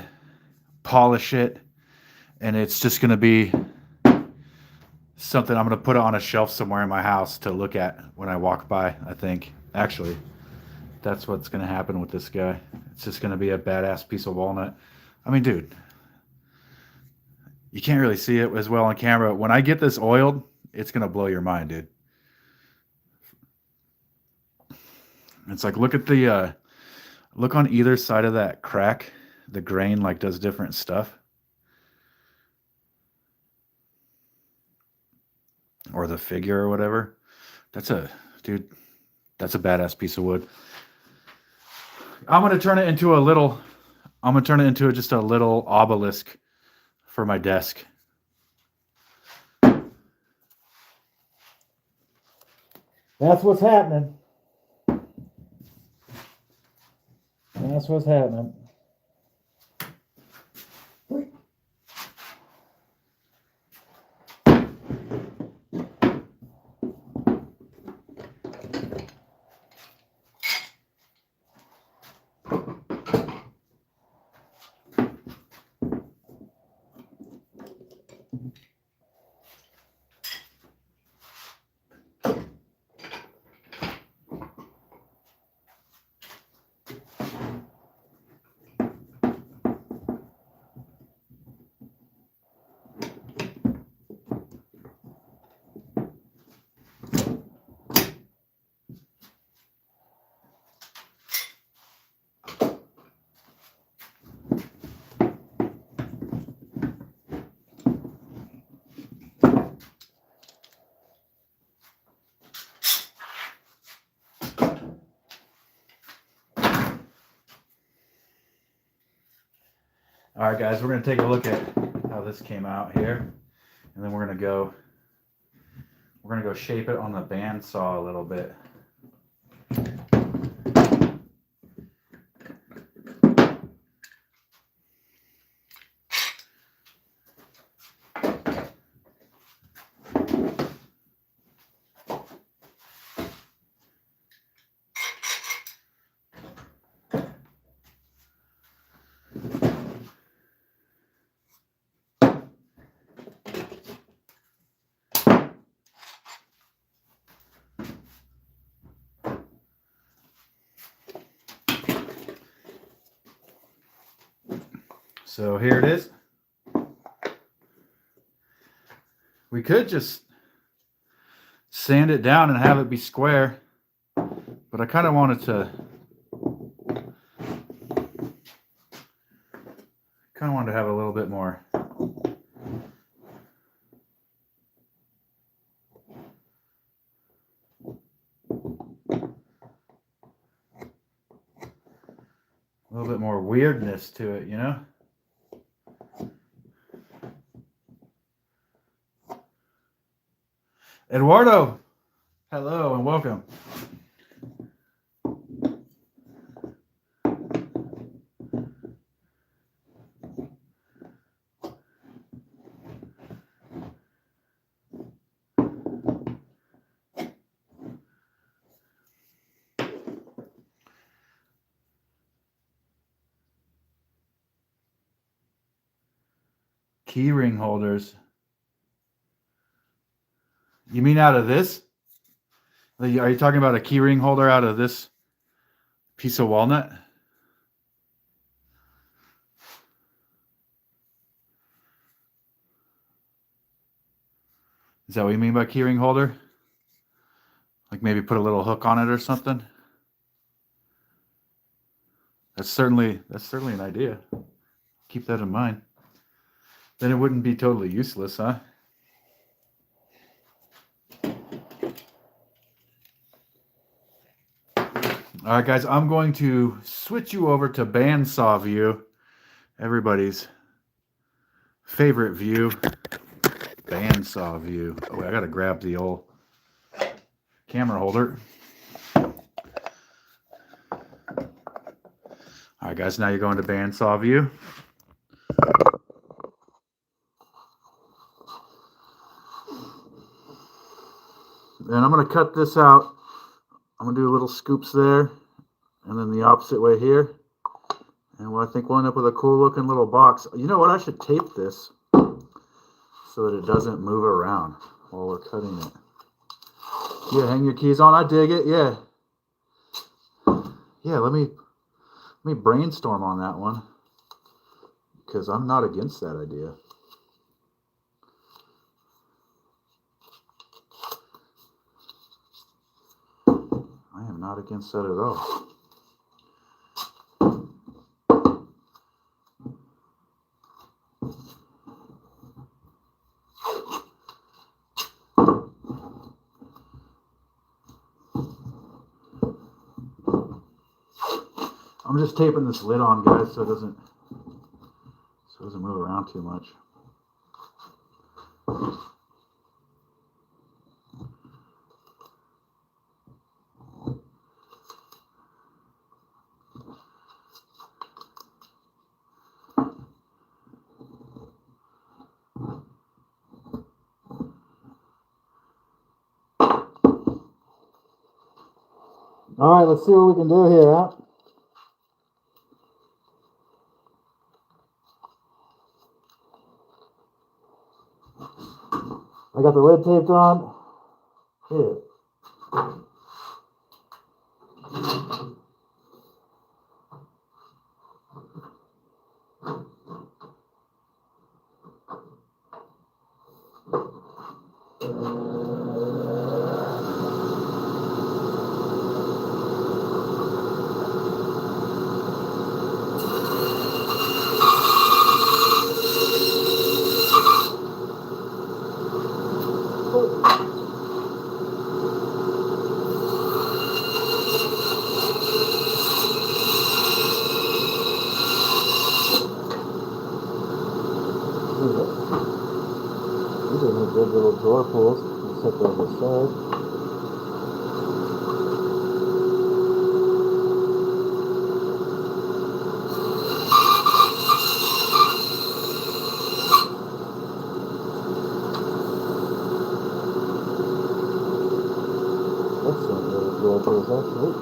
polish it, and it's just going to be something I'm going to put it on a shelf somewhere in my house to look at when I walk by, I think. Actually, that's what's going to happen with this guy. It's just going to be a badass piece of walnut. I mean, dude, you can't really see it as well on camera. When I get this oiled, it's going to blow your mind, dude. It's like, look at the, look on either side of that crack. The grain like does different stuff. Or the figure or whatever. Dude, that's a badass piece of wood. I'm going to turn it into just a little obelisk for my desk. That's what's happening. That's what's happening. All right, guys, we're going to take a look at how this came out here. And then we're going to go shape it on the bandsaw a little bit. So here it is. We could just sand it down and have it be square, but I kind of wanted to have a little bit more. A little bit more weirdness to it, you know? Eduardo, hello and welcome. Key ring holders. You mean out of this? Are you talking about a key ring holder out of this piece of walnut? Is that what you mean by key ring holder? Like maybe put a little hook on it or something? That's certainly an idea. Keep that in mind. Then it wouldn't be totally useless, huh? All right, guys, I'm going to switch you over to bandsaw view. Everybody's favorite view, bandsaw view. Oh, wait, I gotta grab the old camera holder. All right, guys, now you're going to bandsaw view. And I'm going to cut this out. I'm going to do little scoops there, and then the opposite way here. And I think we'll end up with a cool looking little box. You know what? I should tape this so that it doesn't move around while we're cutting it. Yeah, hang your keys on. I dig it. Yeah. Yeah, let me brainstorm on that one, because I'm not against that idea. I am not against that at all. I'm just taping this lid on, guys, so it doesn't move around too much. All right, let's see what we can do here, huh? I got the lid taped on. Here. These are good little drawer pulls. I'll set those aside. Excellent little drawer pulls, actually.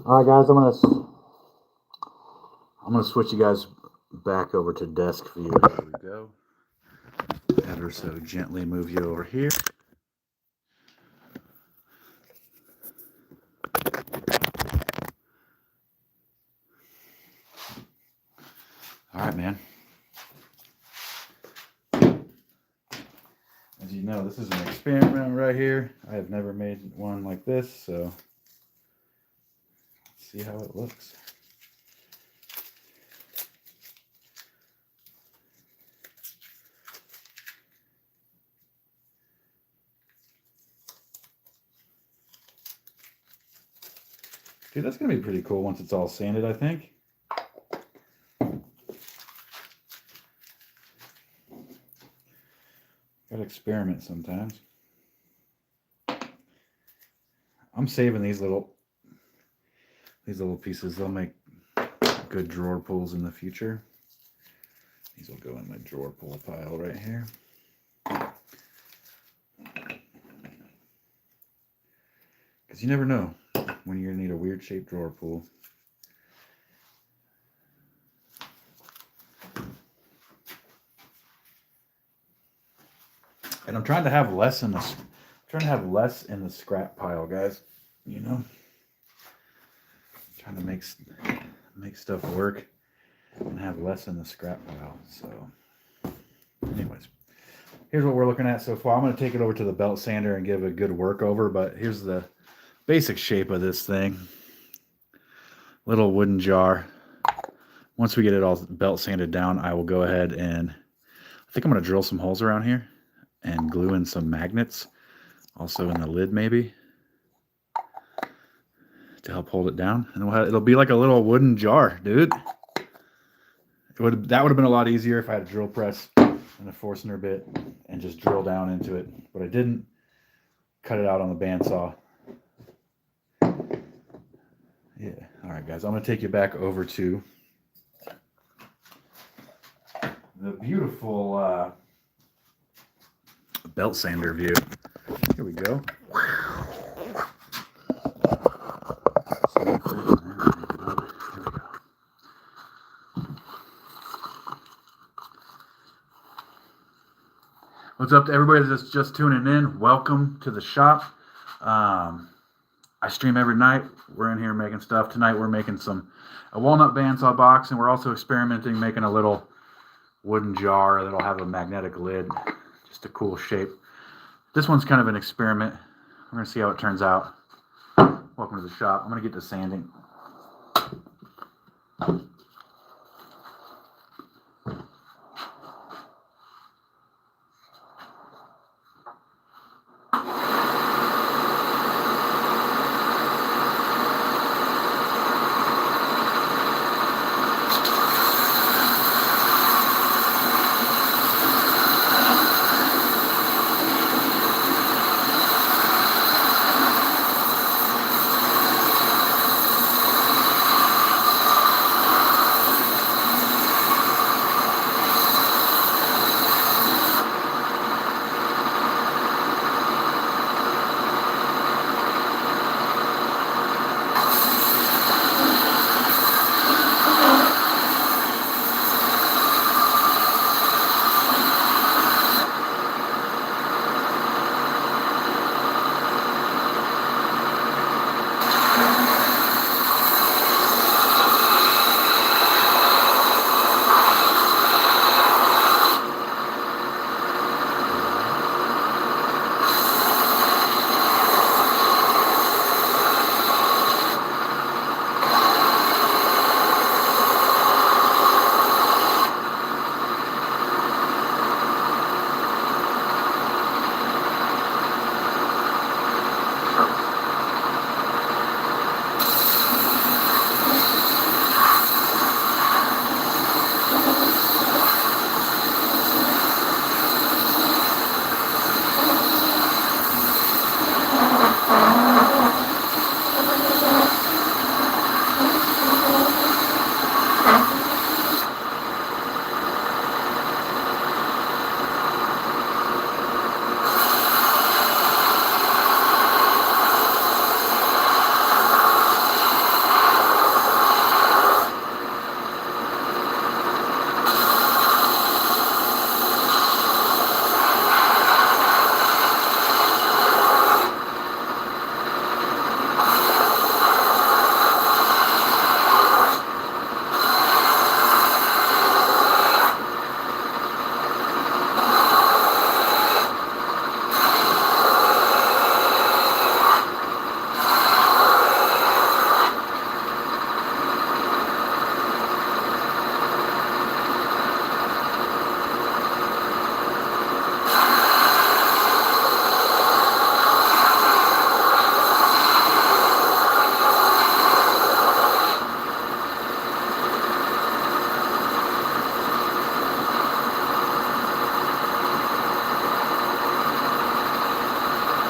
All right, guys, I'm gonna switch you guys back over to desk view. There we go. Ever so gently move you over here. All right, man. As you know, this is an experiment right here. I have never made one like this, so let's see how it looks. Dude, that's gonna be pretty cool once it's all sanded, I think. Gotta experiment sometimes. I'm saving these little pieces. They'll make good drawer pulls in the future. These will go in my drawer pull pile right here. Because you never know when you're gonna need a weird shaped drawer pull. And I'm trying to have less in the scrap pile, guys. You know, trying to make stuff work and have less in the scrap pile. So Anyways, here's what we're looking at so far. I'm going to take it over to the belt sander and give a good work over, but here's the basic shape of this thing. Little wooden jar. Once we get it all belt sanded down, I will go ahead and I think I'm going to drill some holes around here and glue in some magnets, also in the lid maybe, to help hold it down. And it'll be like a little wooden jar, dude. That would have been a lot easier if I had a drill press and a Forstner bit and just drill down into it, but I didn't. Cut it out on the bandsaw. Yeah. All right, guys. I'm going to take you back over to the beautiful belt sander view. Here we go. What's up to everybody that's just tuning in? Welcome to the shop. I stream every night. We're in here making stuff. Tonight we're making a walnut bandsaw box, and we're also experimenting making a little wooden jar that'll have a magnetic lid. Just a cool shape. This one's kind of an experiment. We're going to see how it turns out. Welcome to the shop. I'm going to get to sanding.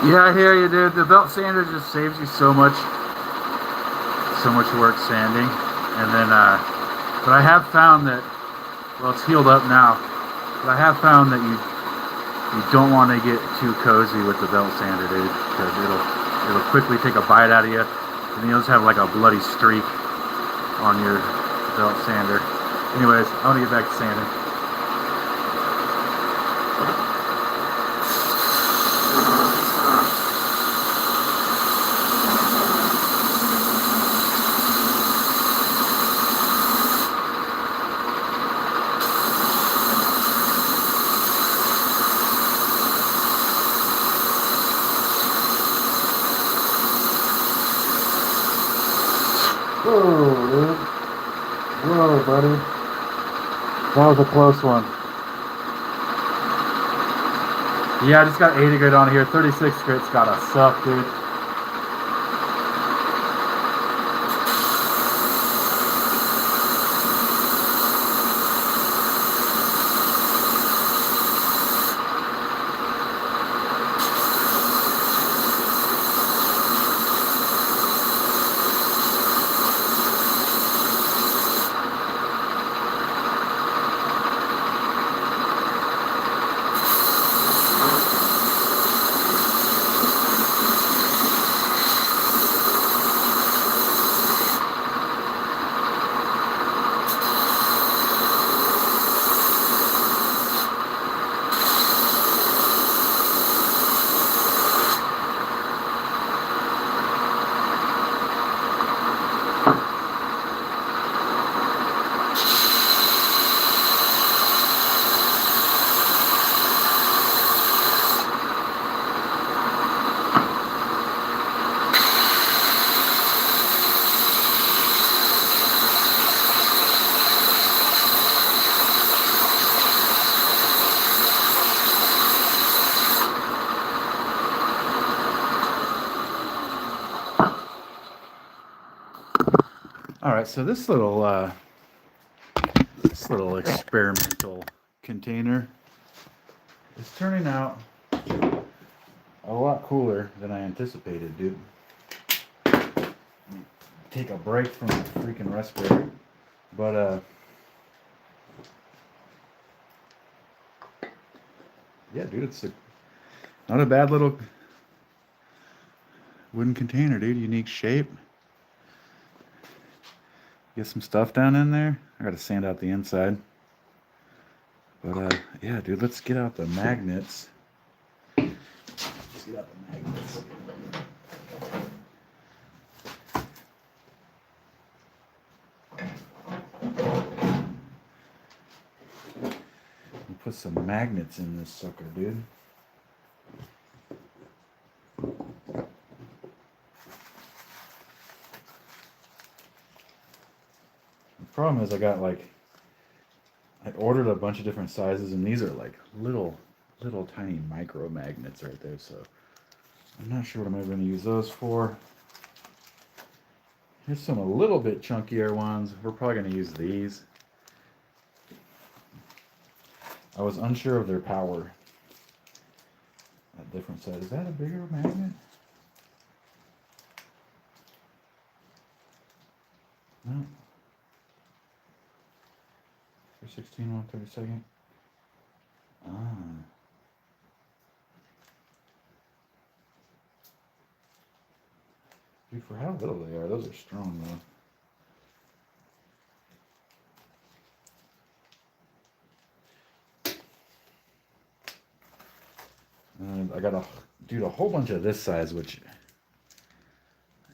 Yeah, I hear you, dude. The belt sander just saves you so much work sanding. And then, but I have found that, well, it's healed up now, but I have found that you don't want to get too cozy with the belt sander, dude, because it'll quickly take a bite out of you, and you'll just have like a bloody streak on your belt sander. Anyways, I want to get back to sanding. Whoa, dude. Whoa, buddy. That was a close one. Yeah, I just got 80 grit on here. 36 grit's gotta suck, dude. All right, so this little experimental container is turning out a lot cooler than I anticipated, dude. Take a break from the freaking respirator, but yeah, dude, it's not a bad little wooden container, dude. Unique shape. Get some stuff down in there. I gotta sand out the inside. But yeah, dude, let's get out the magnets. Let's get out the magnets. We'll put some magnets in this sucker, dude. The problem is I ordered a bunch of different sizes, and these are like little tiny micro magnets right there, so I'm not sure what I'm ever going to use those for. Here's some a little bit chunkier ones. We're probably going to use these. I was unsure of their power at different sizes. Is that a bigger magnet? No. 316, 132nd. Ah. Dude, for how little they are, those are strong though. And I got a whole bunch of this size, which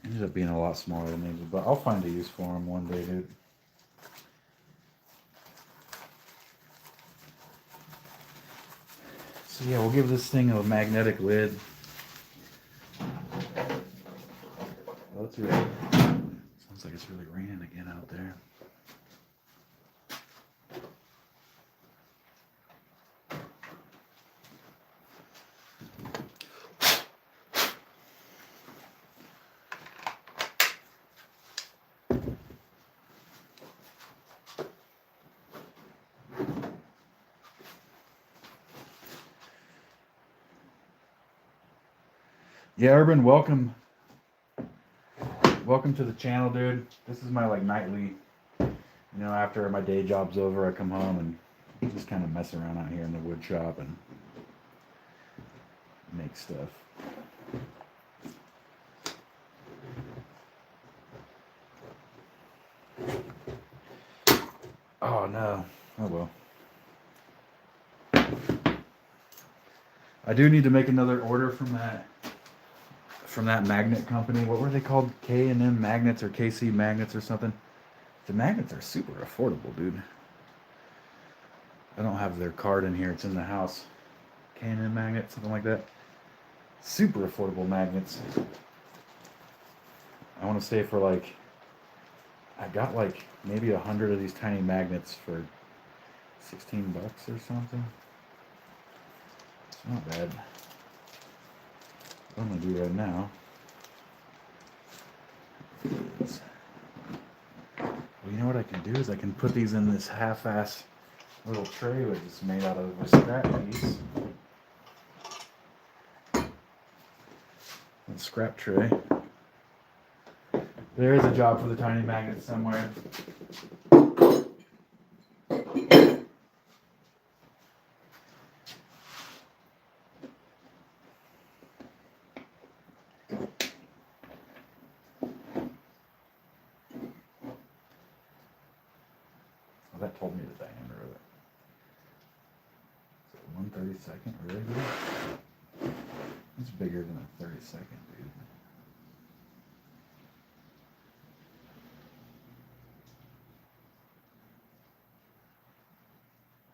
ended up being a lot smaller than these, but I'll find a use for them one day, dude. So yeah, we'll give this thing a magnetic lid. Oh, it's really, sounds like it's really raining again out there. Yeah, Urban, welcome to the channel, dude. This is my nightly, after my day job's over, I come home and just kind of mess around out here in the wood shop and make stuff. Oh no. Oh well. I do need to make another order from that magnet company. What were they called? K&M Magnets or KC Magnets or something. The magnets are super affordable, dude. I don't have their card in here. It's in the house. K&M Magnet, something like that. Super affordable magnets. I want to say for I got like maybe 100 of these tiny magnets for $16 or something. It's not bad. What I'm gonna do right now is, well, you know what I can do is I can put these in this half-ass little tray which is made out of a scrap piece. A scrap tray. There is a job for the tiny magnets somewhere. Well, that told me the diameter of it. So 1/32, really good? It's bigger than a 32nd, dude.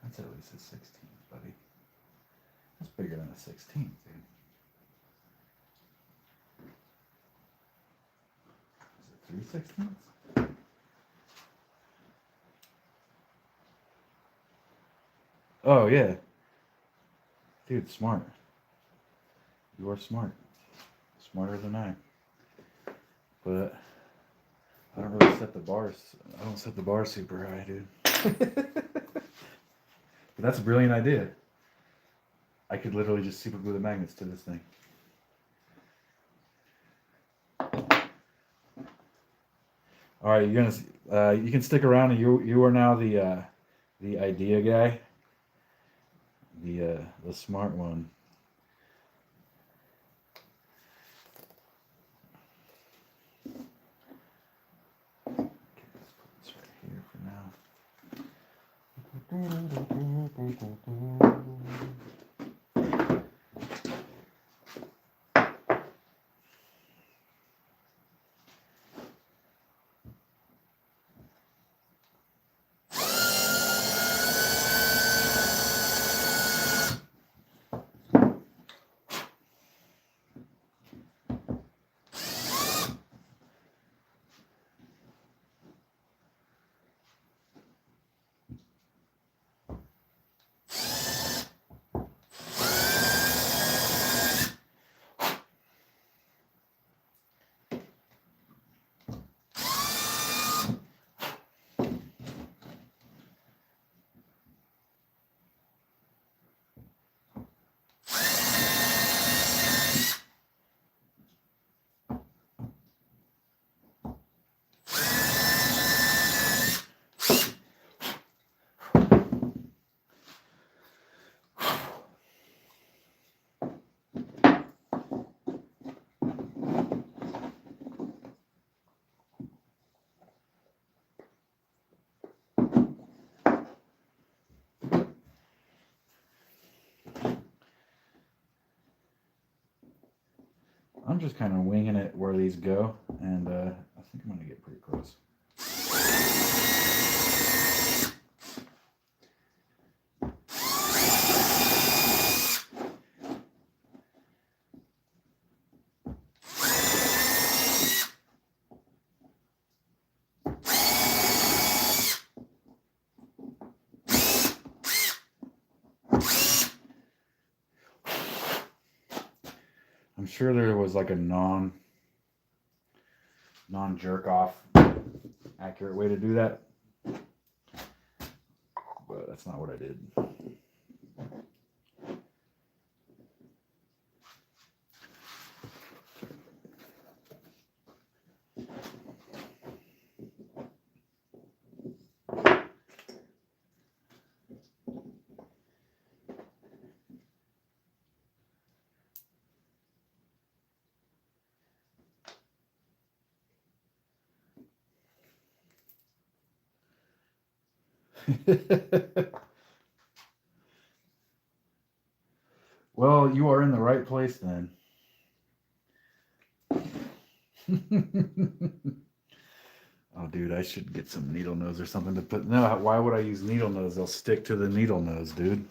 That's at least a 16th, buddy. That's bigger than a 16th, dude. Is it 3/16? Oh, yeah. Dude, smart. You are smart. Smarter than I. But I don't really set the bars. I don't set the bar super high, dude. But that's a brilliant idea. I could literally just super glue the magnets to this thing. All right, you're gonna. You can stick around, and you are now the idea guy. The smart one. Okay, let's put this right here for now. I'm just kind of winging it where these go, and I think I'm going to get pretty close. I'm sure there was like a non-jerk off accurate way to do that, but that's not what I did. Well, you are in the right place then. Oh, dude, I should get some needle nose or something to put. No, why would I use needle nose? They'll stick to the needle nose, dude.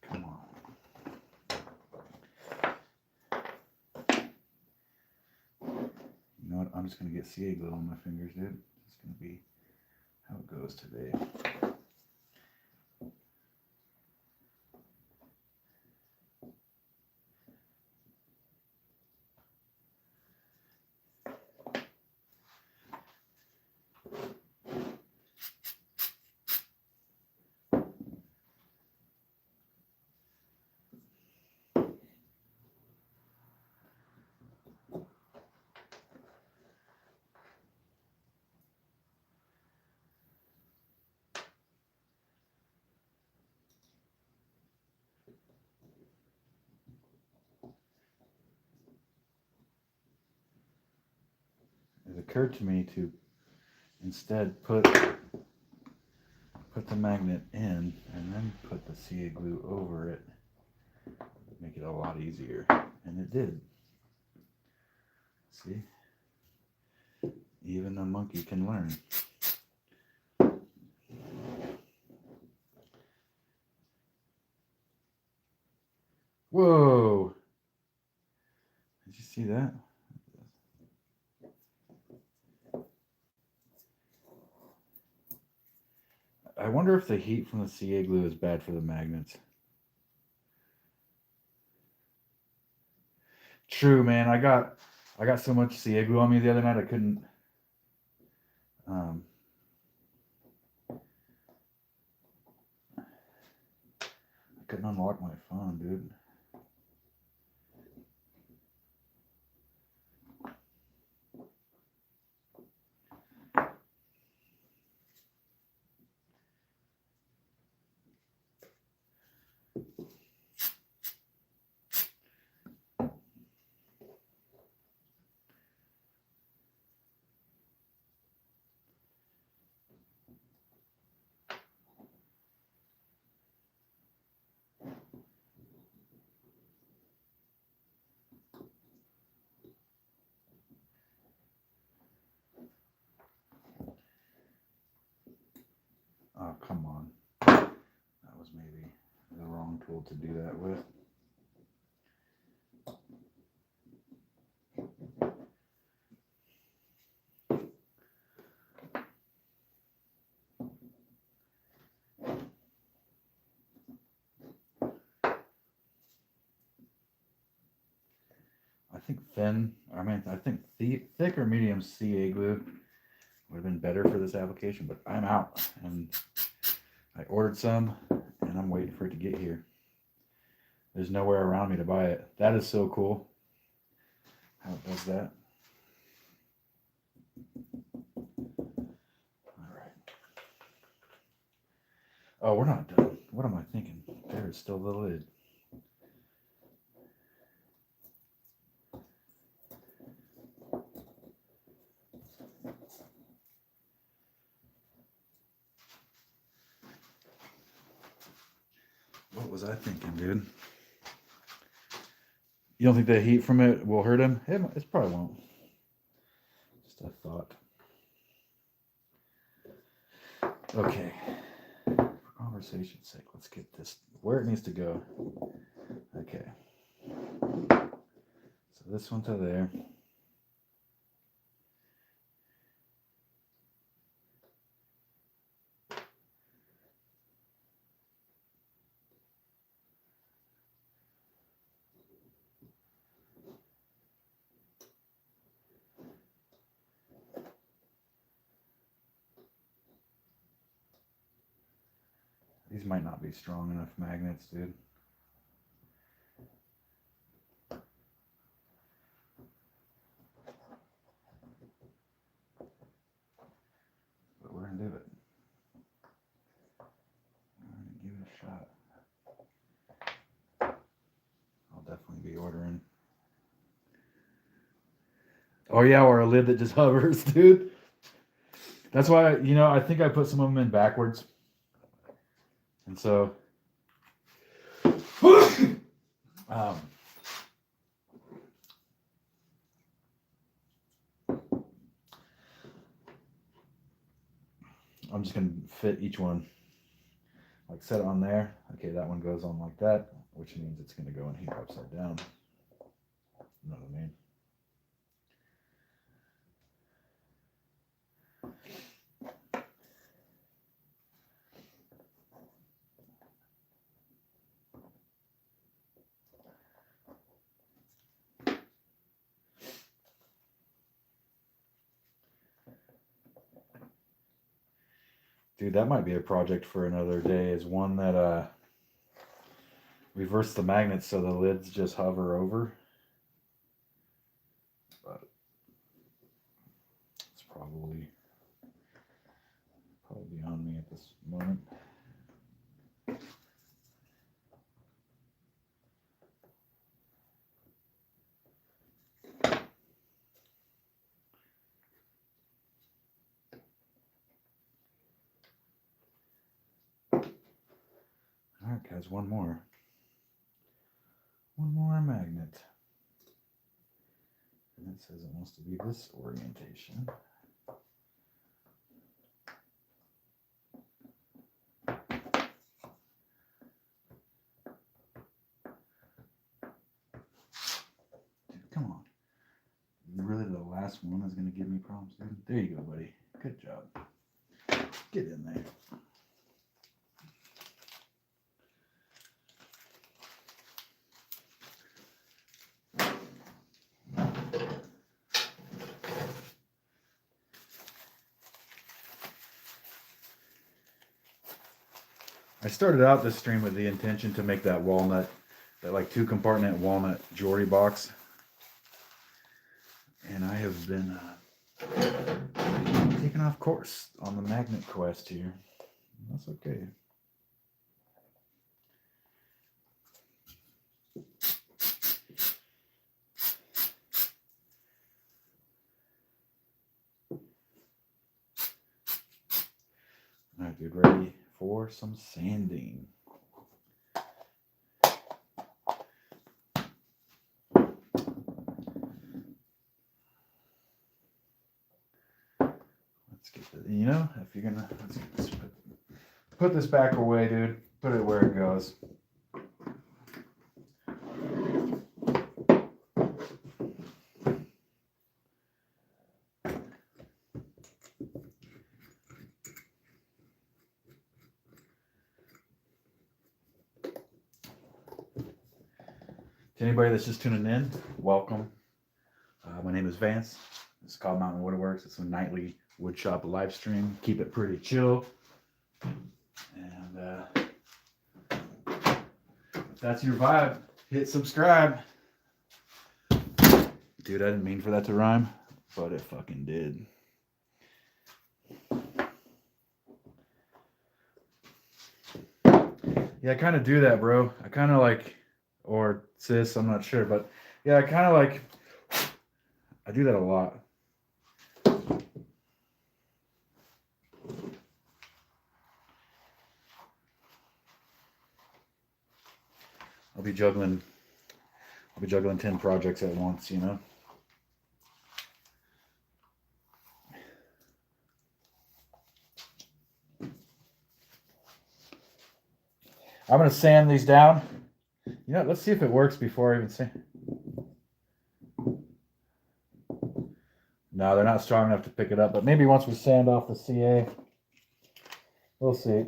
Come on. You know what? I'm just gonna get CA glue on my fingers, dude. It's gonna be how it goes today. It occurred to me to instead put the magnet in and then put the CA glue over it. Make it a lot easier. And it did. See? Even a monkey can learn. Whoa! Did you see that? I wonder if the heat from the CA glue is bad for the magnets. True, man. I got so much CA glue on me the other night I couldn't unlock my phone, dude. Oh, come on. That was maybe the wrong tool to do that with. I think thick or medium CA glue would have been better for this application, but I'm out and I ordered some and I'm waiting for it to get here. There's nowhere around me to buy it. That is so cool. How it does that. All right. Oh, we're not done. What am I thinking? There is still the lid. What was I thinking, dude? You don't think the heat from it will hurt him? It probably won't. Just a thought. Okay. For conversation's sake, let's get this where it needs to go. Okay. So this one to there. These might not be strong enough magnets, dude. But we're gonna do it. We're gonna give it a shot. I'll definitely be ordering. Oh yeah, or a lid that just hovers, dude. That's why, I think I put some of them in backwards. And so, I'm just going to fit each one, like set it on there. Okay, that one goes on like that, which means it's going to go in here upside down. You know what I mean? Dude, that might be a project for another day. Is one that reverse the magnets so the lids just hover over. But it's probably beyond me at this moment. All right, guys, one more magnet. And it says it wants to be this orientation. Dude, come on. Really, the last one is going to give me problems, dude? There you go, buddy. Good job. Get in there. I started out this stream with the intention to make that walnut, that like 2-compartment walnut jewelry box. And I have been taken off course on the magnet quest here. That's okay. All right, dude, ready for some sanding. Let's get the, you know, if you're gonna, let's put this back away, dude. Put it where it goes. To anybody that's just tuning in, welcome. My name is Vance. It's called Mountain Woodworks. It's a nightly woodshop live stream. Keep it pretty chill. And if that's your vibe, hit subscribe. Dude, I didn't mean for that to rhyme, but it fucking did. Yeah, I kind of do that, bro. I kind of like, or sis, I'm not sure, but yeah, I kind of like, I do that a lot. I'll be juggling 10 projects at once, you know. I'm gonna sand these down. You know, let's see if it works before I even sand. No, they're not strong enough to pick it up, but maybe once we sand off the CA, we'll see.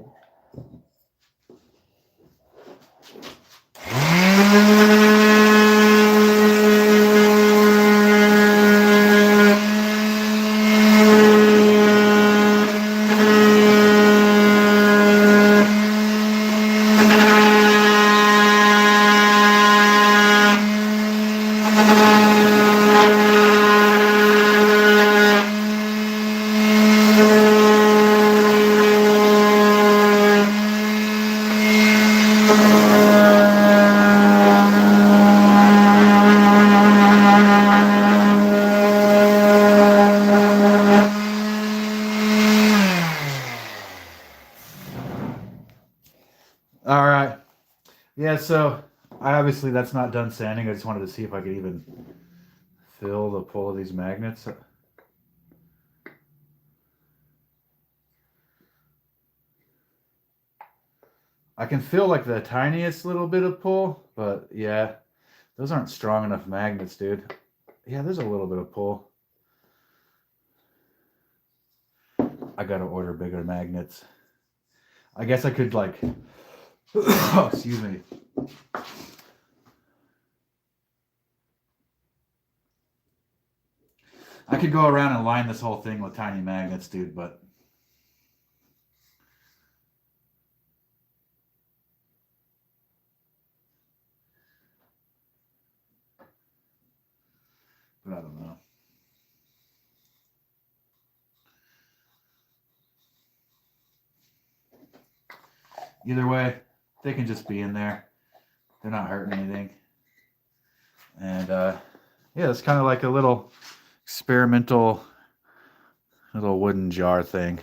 All right. Yeah, so obviously that's not done sanding. I just wanted to see if I could even fill the pull of these magnets. I can feel like the tiniest little bit of pull, but yeah, those aren't strong enough magnets, dude. Yeah, there's a little bit of pull. I gotta order bigger magnets. I guess I could like, excuse me. I could go around and line this whole thing with tiny magnets, dude, but don't know. Either way, they can just be in there. They're not hurting anything. And yeah, it's kind of like a little experimental little wooden jar thing.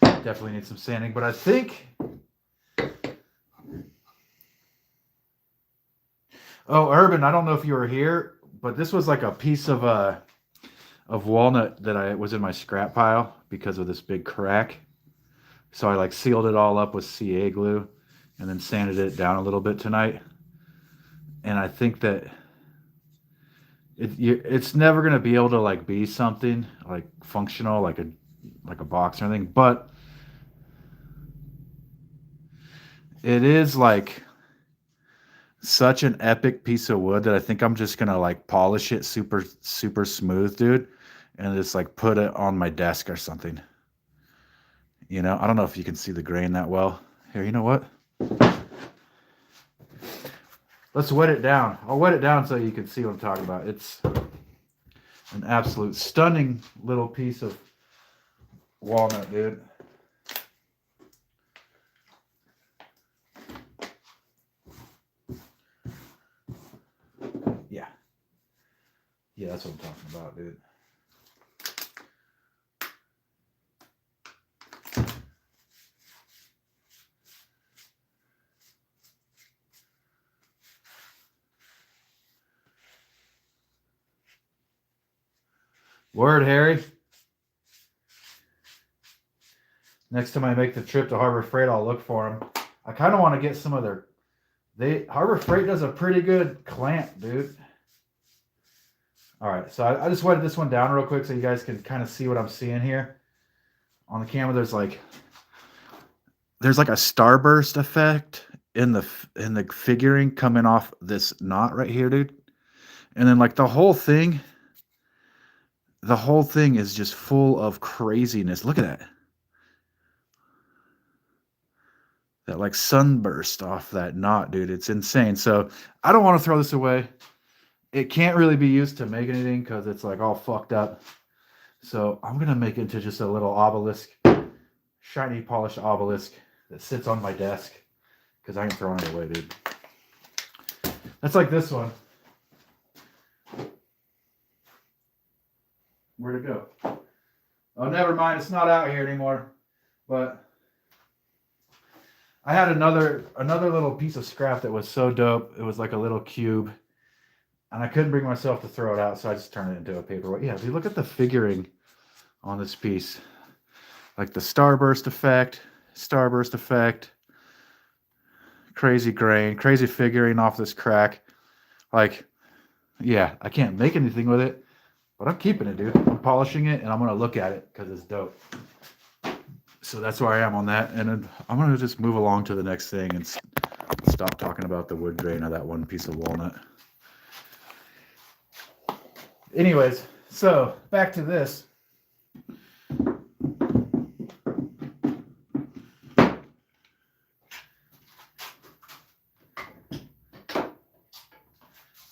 Definitely need some sanding, but I think... Oh, Urban, I don't know if you were here, but this was like a piece of walnut that I was in my scrap pile because of this big crack. So I like sealed it all up with CA glue and then sanded it down a little bit tonight. And I think that it's never gonna be able to like be something like functional, like a box or anything, but it is like such an epic piece of wood that I think I'm just gonna like polish it super smooth, dude, and just like put it on my desk or something. You know, I don't know if you can see the grain that well. Here, you know what? Let's wet it down. I'll wet it down so you can see what I'm talking about. It's an absolute stunning little piece of walnut, dude. Yeah. Yeah, that's what I'm talking about, dude. Word, Harry. Next time I make the trip to Harbor Freight, I'll look for them. I kind of want to get some of their... Harbor Freight does a pretty good clamp, dude. All right, so I just wetted this one down real quick so you guys can kind of see what I'm seeing here. On the camera, there's like a starburst effect in the figuring coming off this knot right here, dude. And then like the whole thing is just full of craziness. Look at that. That like sunburst off that knot, dude. It's insane. So I don't want to throw this away. It can't really be used to make anything because it's like all fucked up. So I'm going to make it into just a little obelisk, shiny polished obelisk that sits on my desk because I ain't throwing it away, dude. That's like this one. Where'd it go? Oh, never mind. It's not out here anymore. But I had another little piece of scrap that was so dope. It was like a little cube. And I couldn't bring myself to throw it out, so I just turned it into a paperweight. Yeah, if you look at the figuring on this piece, like the starburst effect, crazy grain, crazy figuring off this crack. Like, yeah, I can't make anything with it, but I'm keeping it, dude. I'm polishing it, and I'm going to look at it because it's dope. So that's where I am on that. And then I'm going to just move along to the next thing and stop talking about the wood grain of that one piece of walnut. Anyways, so back to this.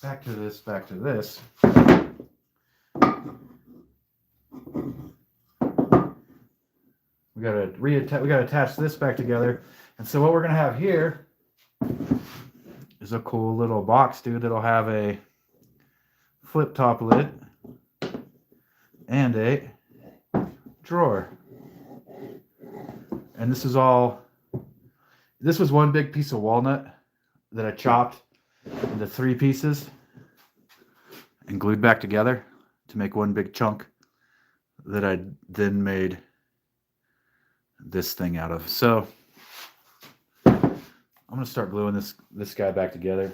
Back to this. We gotta attach this back together. And so what we're gonna have here is a cool little box, dude, that'll have a flip top lid and a drawer. And this was one big piece of walnut that I chopped into 3 pieces and glued back together to make one big chunk that I then made this thing out of. So I'm gonna start gluing this guy back together.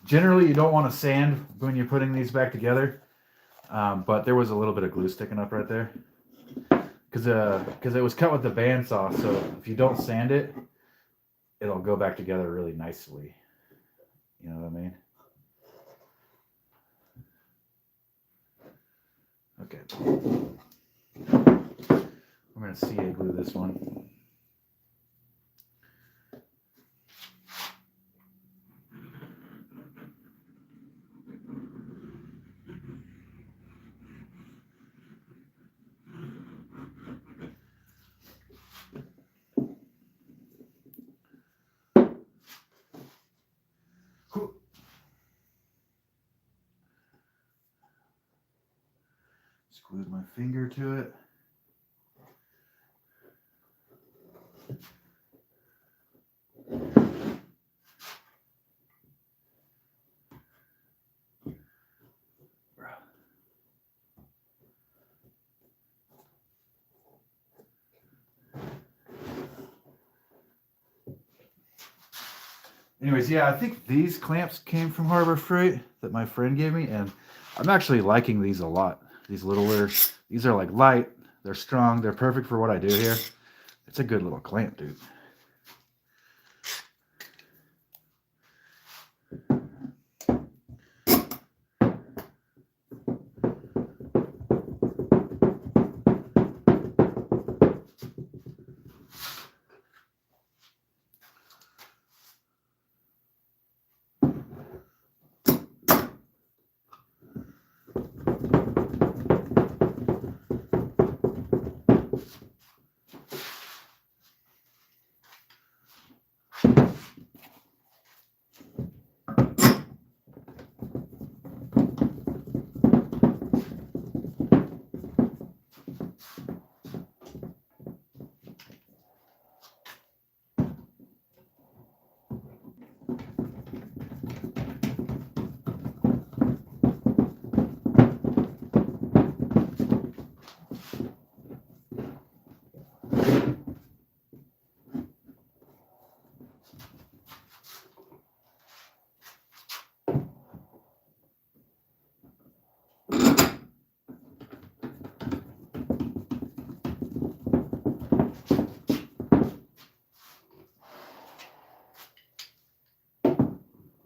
Generally, you don't want to sand when you're putting these back together, but there was a little bit of glue sticking up right there. because it was cut with the bandsaw. So if you don't sand it, it'll go back together really nicely. You know what I mean? Okay. I'm gonna CA glue this one. Just glued my finger to it. Anyways, yeah, I think these clamps came from Harbor Freight that my friend gave me, and I'm actually liking these a lot. These littler, these are like light, they're strong, they're perfect for what I do here. It's a good little clamp, dude.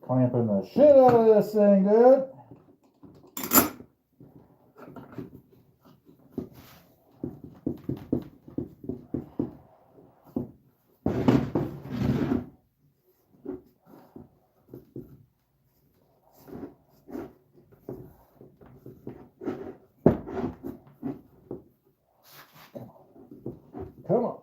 Clamping the shit out of this thing, dude. Come on.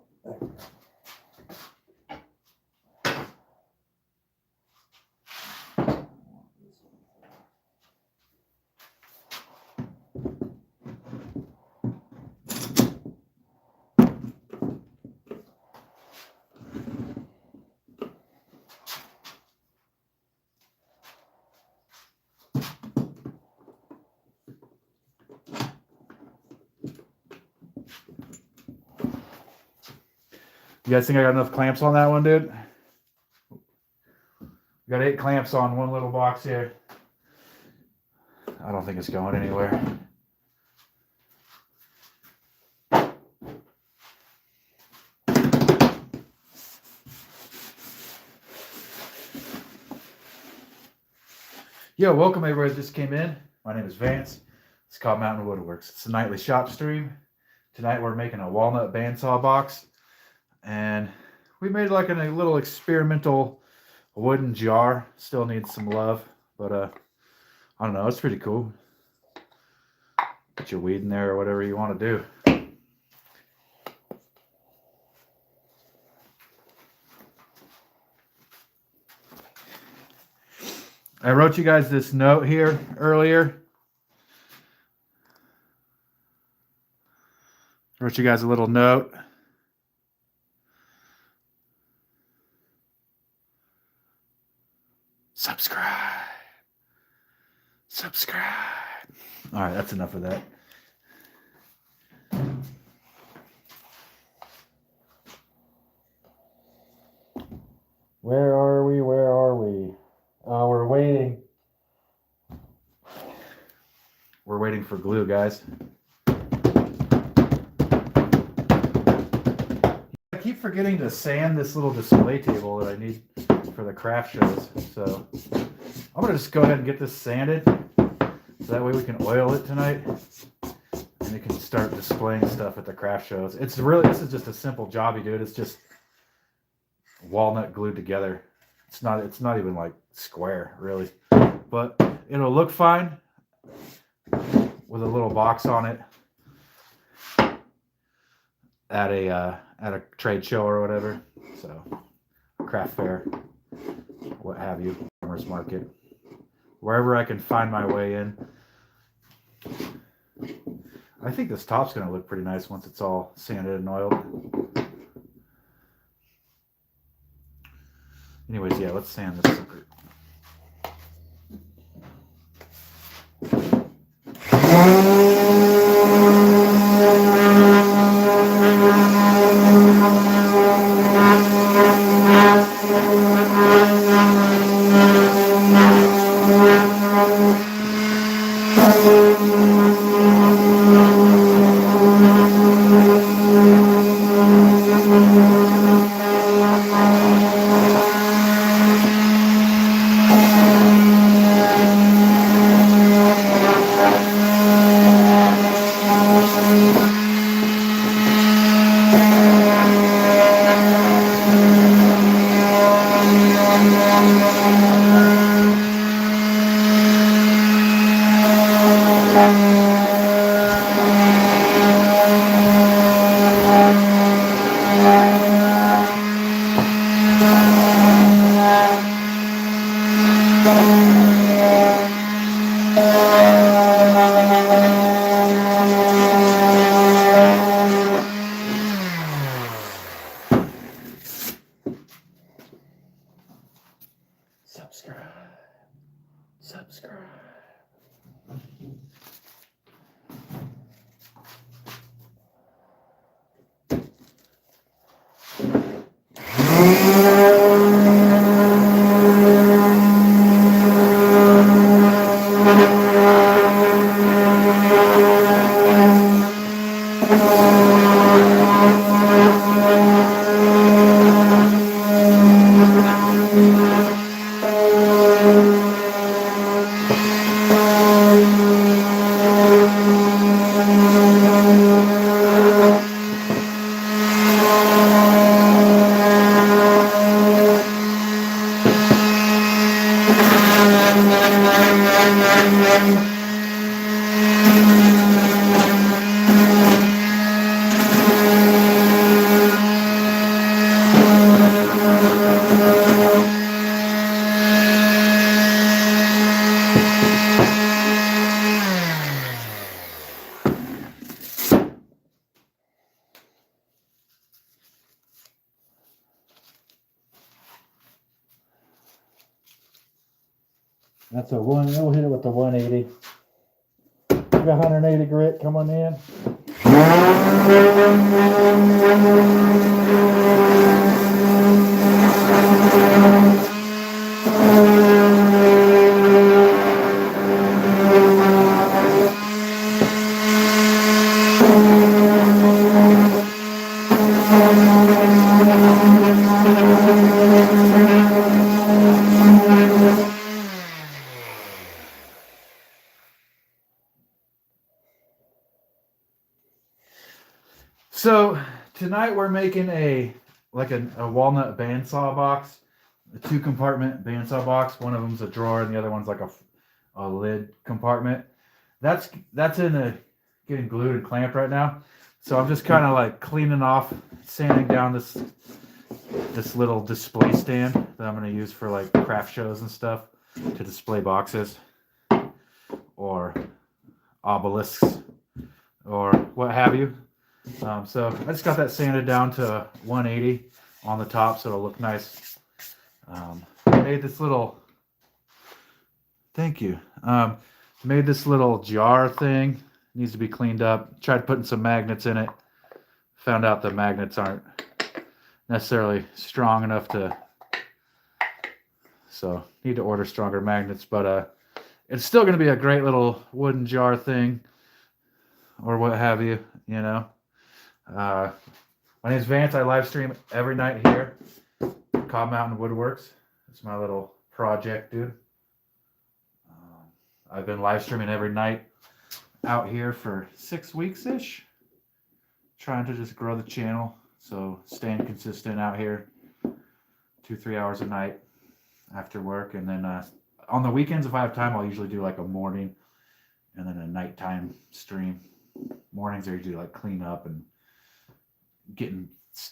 You guys think I got enough clamps on that one, dude? Got 8 clamps on one little box here. I don't think it's going anywhere. Yo, welcome everybody that just came in. My name is Vance. It's called Mountain Woodworks. It's a nightly shop stream. Tonight we're making a walnut bandsaw box. And we made like a little experimental wooden jar. Still needs some love, but I don't know, it's pretty cool. Put your weed in there or whatever you want to do. I wrote you guys this note here earlier. Wrote you guys a little note. Subscribe. All right, that's enough of that. Where are we? We're waiting. We're waiting for glue, guys. keep forgetting to sand this little display table that I need for the craft shows. So I'm gonna just go ahead and get this sanded. So that way we can oil it tonight. And we can start displaying stuff at the craft shows. This is just a simple jobby, dude. It's just walnut glued together. It's not even like square, really. But it'll look fine with a little box on it at a trade show or whatever. So craft fair, what have you, farmers market, wherever I can find my way in. I think this top's going to look pretty nice once it's all sanded and oiled. Anyways, yeah, let's sand this sucker. Subscribe. That's a one. We'll hit it with the 180. Got 180 grit coming in. So tonight we're making a walnut bandsaw box, a 2-compartment bandsaw box. One of them's a drawer and the other one's like a lid compartment. That's getting glued and clamped right now. So I'm just kind of like cleaning off, sanding down this little display stand that I'm going to use for like craft shows and stuff to display boxes or obelisks or what have you. So I just got that sanded down to 180 on the top so it'll look nice. Made this little, thank you. Made this little jar thing. Needs to be cleaned up. Tried putting some magnets in it. Found out the magnets aren't necessarily strong enough so need to order stronger magnets, but it's still going to be a great little wooden jar thing or what have you, you know. My name's Vance. I live stream every night here. Cobb Mountain Woodworks. It's my little project, dude. I've been live streaming every night out here for 6 weeks-ish. Trying to just grow the channel. So staying consistent out here. 2-3 hours a night after work. And then on the weekends, if I have time, I'll usually do like a morning and then a nighttime stream. Mornings are usually like clean up and getting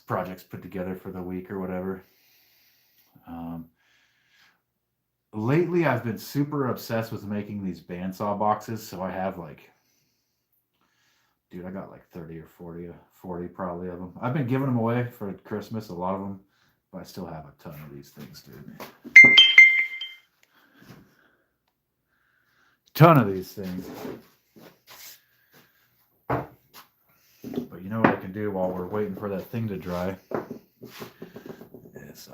projects put together for the week or whatever. Lately, I've been super obsessed with making these bandsaw boxes. So I have like, dude, I got like 30 or 40 probably of them. I've been giving them away for Christmas, a lot of them, but I still have a ton of these things, dude. Ton of these things. But you know what I can do while we're waiting for that thing to dry is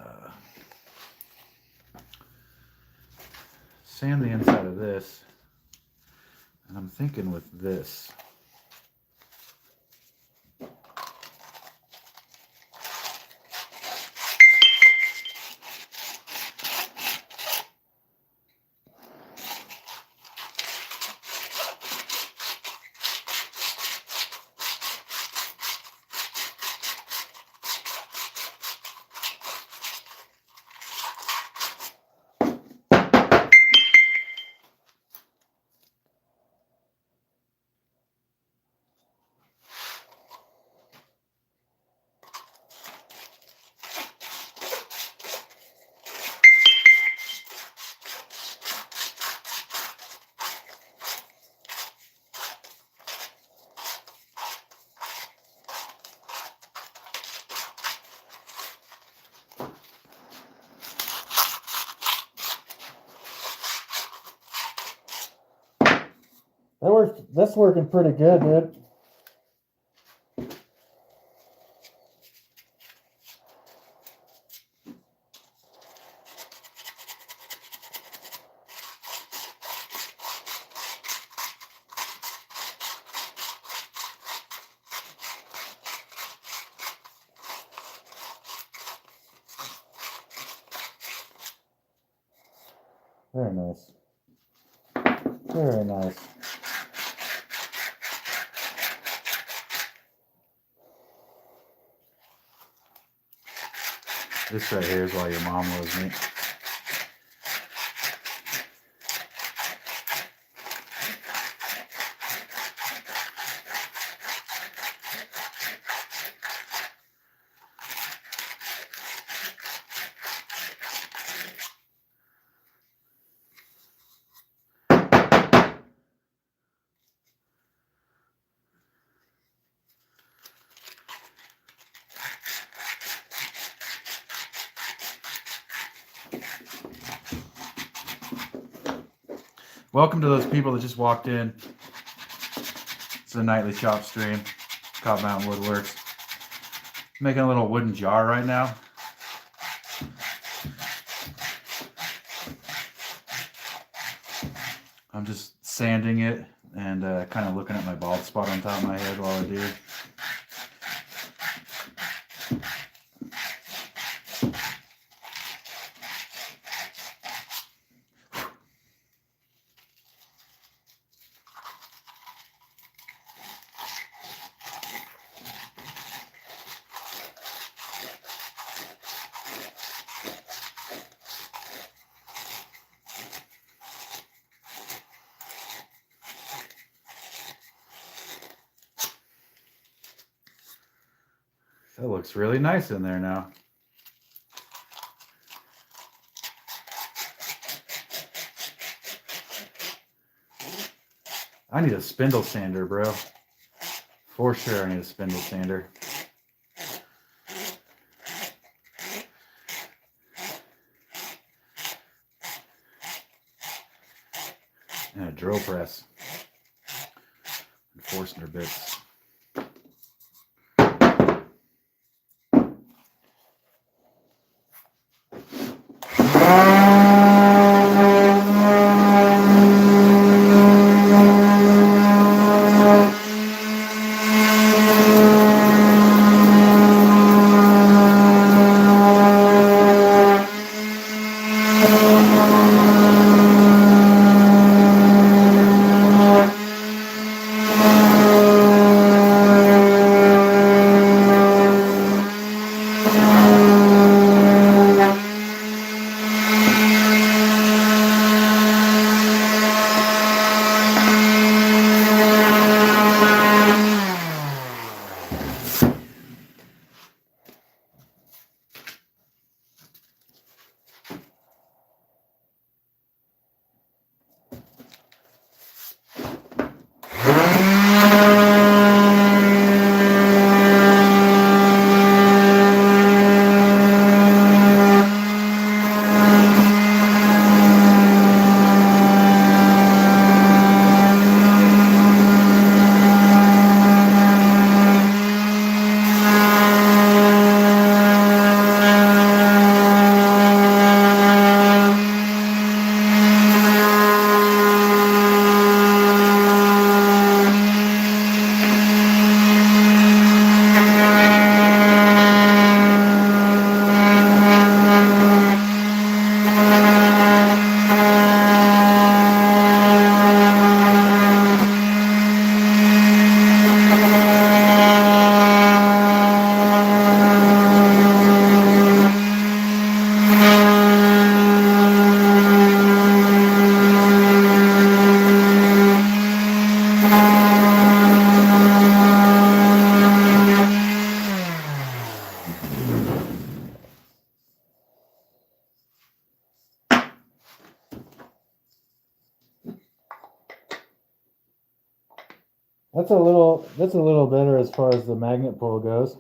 sand the inside of this. And I'm thinking with this. That's working pretty good, dude. Very nice. Very nice. This right here is why your mom loves me. Welcome to those people that just walked in. It's a nightly chop stream. Cobb Mountain Woodworks. Making a little wooden jar right now. I'm just sanding it and kind of looking at my bald spot on top of my head while I do. That looks really nice in there now. I need a spindle sander, bro. For sure I need a spindle sander. And a drill press. And Forstner bits. That's a little better as far as the magnet pull goes.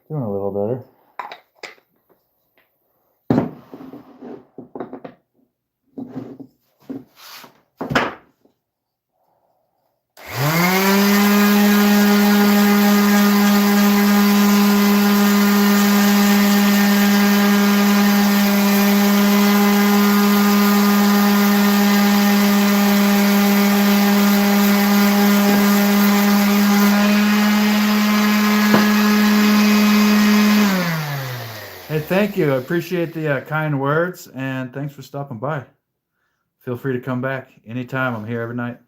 Doing a little better. Hey, thank you. I appreciate the kind words, and thanks for stopping by. Feel free to come back anytime. I'm here every night.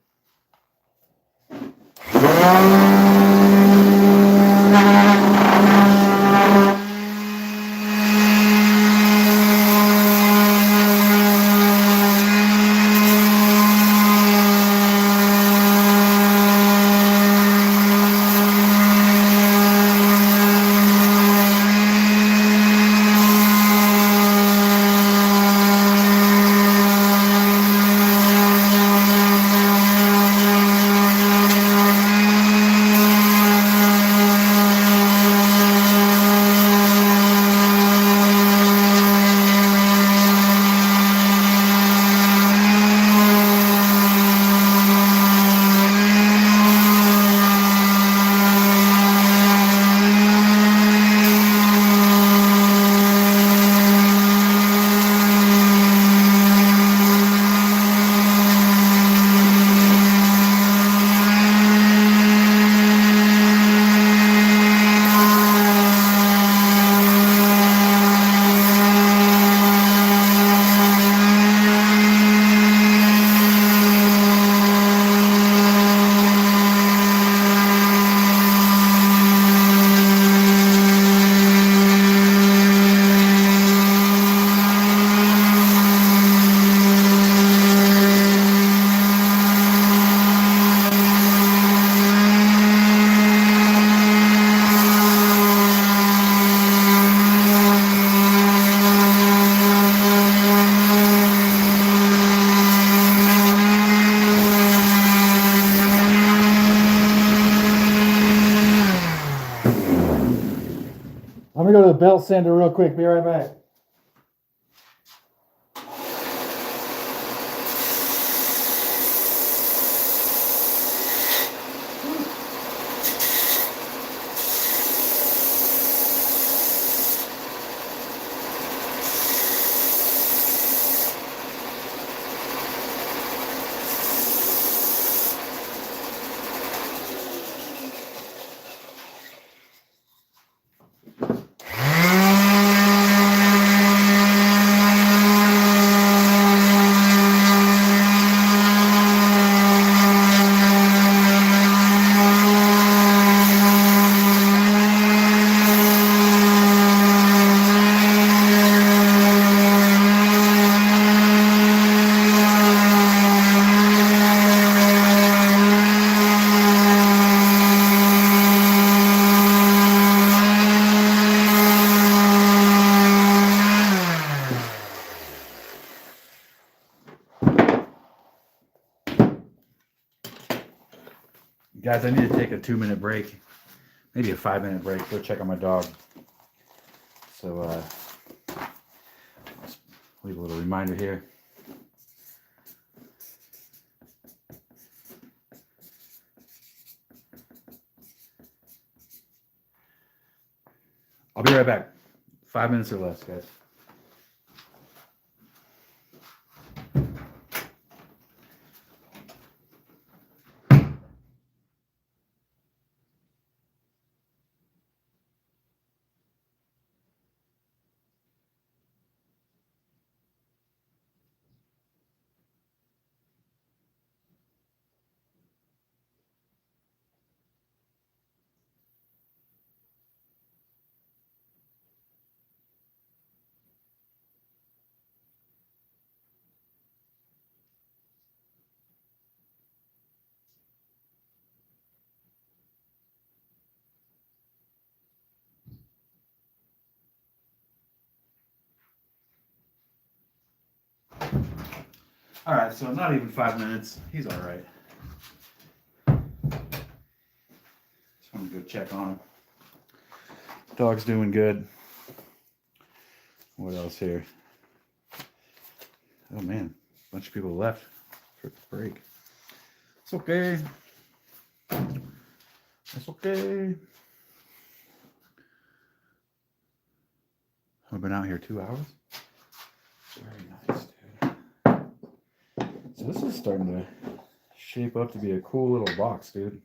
I'm gonna go to the belt sander real quick. Be right back. Guys, I need to take a 2-minute break, maybe a 5-minute break. Go check on my dog. So let's leave a little reminder here. I'll be right back. 5 minutes or less, guys. All right, so not even 5 minutes. He's all right. go check on him. Dog's doing good. What else here? Oh man, a bunch of people left for the break. It's okay. It's okay. I've been out here 2 hours. Very nice, dude. So this is starting to shape up to be a cool little box, dude.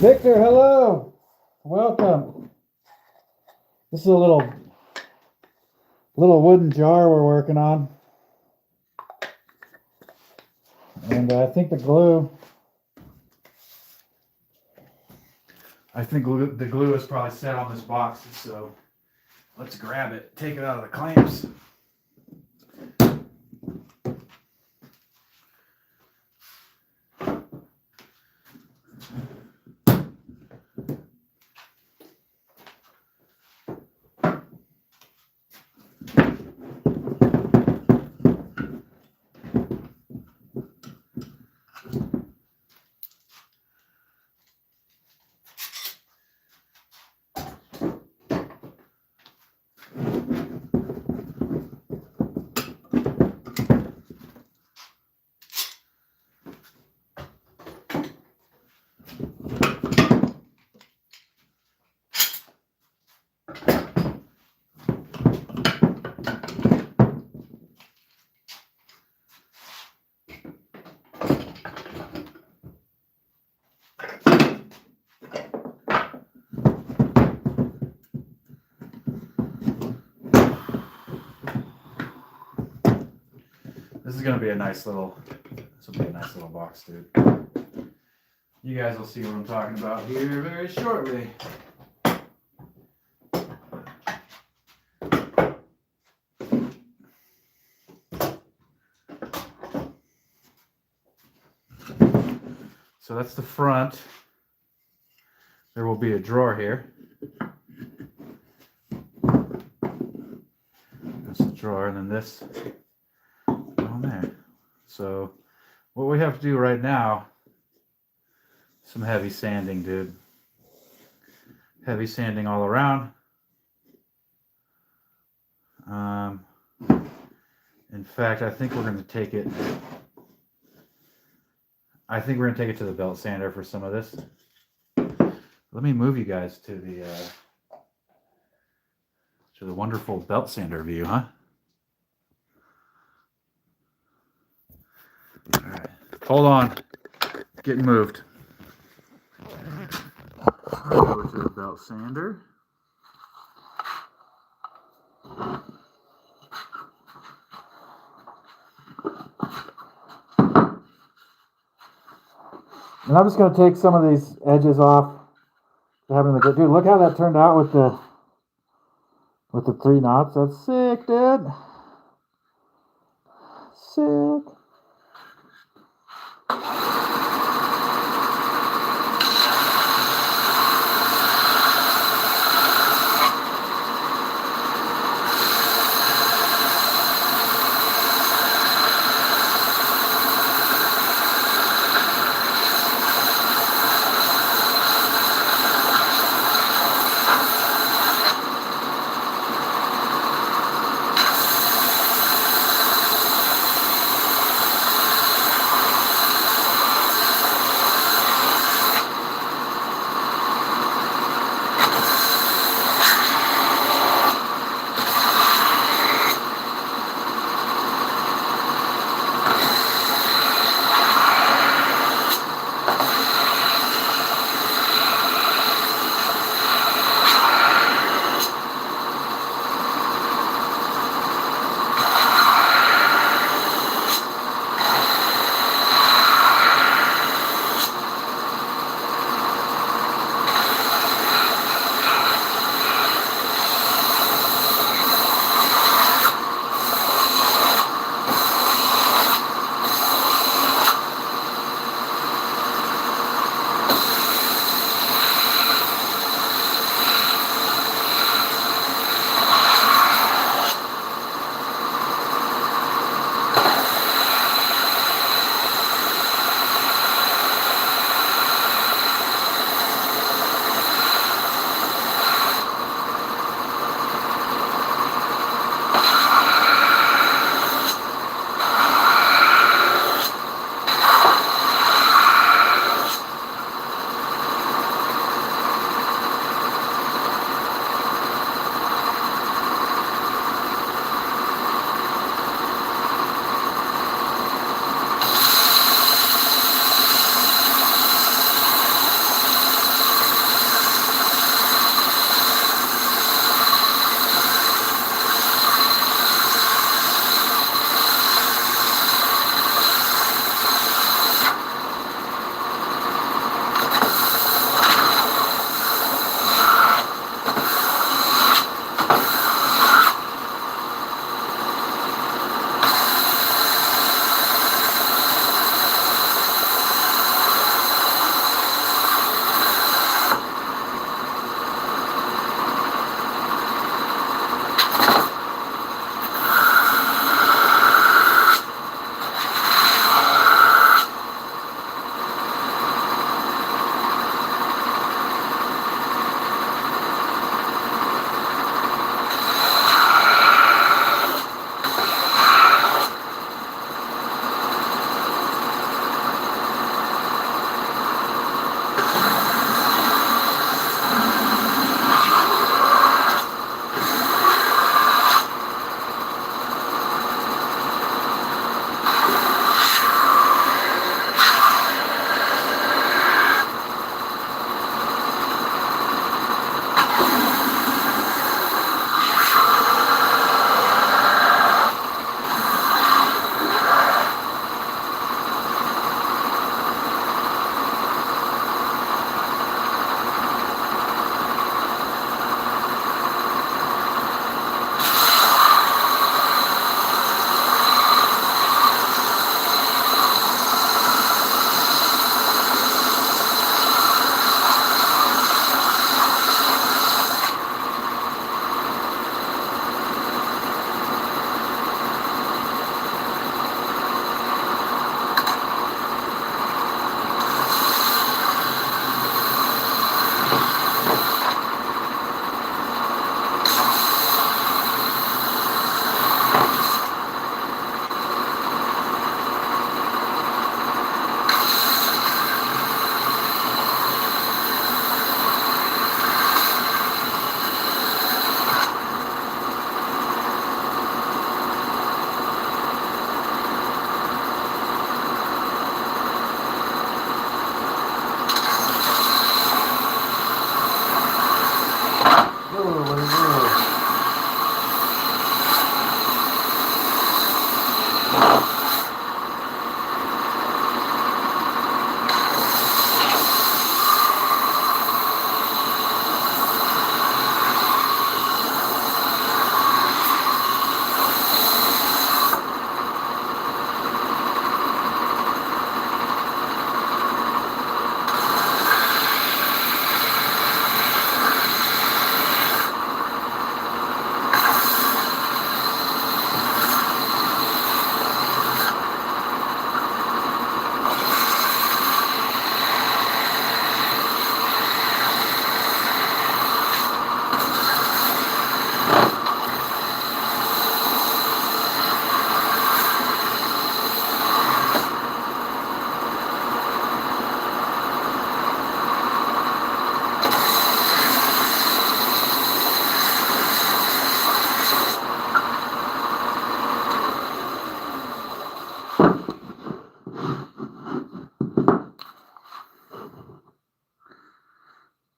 Victor, hello. Welcome. This is a little wooden jar we're working on. And I think the glue. I think the glue is probably set on this box, so let's grab it, take it out of the clamps. This is gonna be a nice little. This will be a nice little box, dude. You guys will see what I'm talking about here very shortly. So that's the front. There will be a drawer here. That's the drawer, and then this on there. So what we have to do right now, some heavy sanding, dude. Heavy sanding all around. In fact, I think we're going to take it. I think we're going to take it to the belt sander for some of this. Let me move you guys to the wonderful belt sander view, huh? All right, hold on. Getting moved. Over to the belt sander. And I'm just going to take some of these edges off. Dude, look how that turned out with the 3 knots. That's sick, dude. Sick.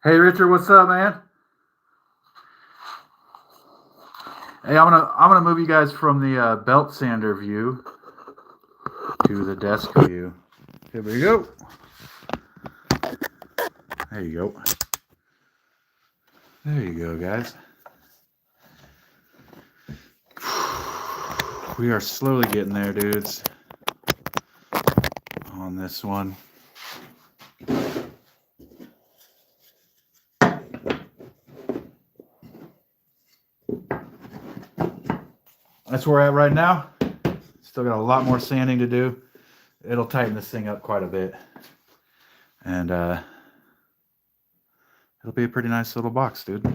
Hey Richard, what's up, man? Hey, I'm gonna move you guys from the belt sander view to the desk view. Here we go. There you go. There you go, guys. We are slowly getting there, dudes, on this one. That's where we're at right now. Still got a lot more sanding to do. It'll tighten this thing up quite a bit. And it'll be a pretty nice little box, dude.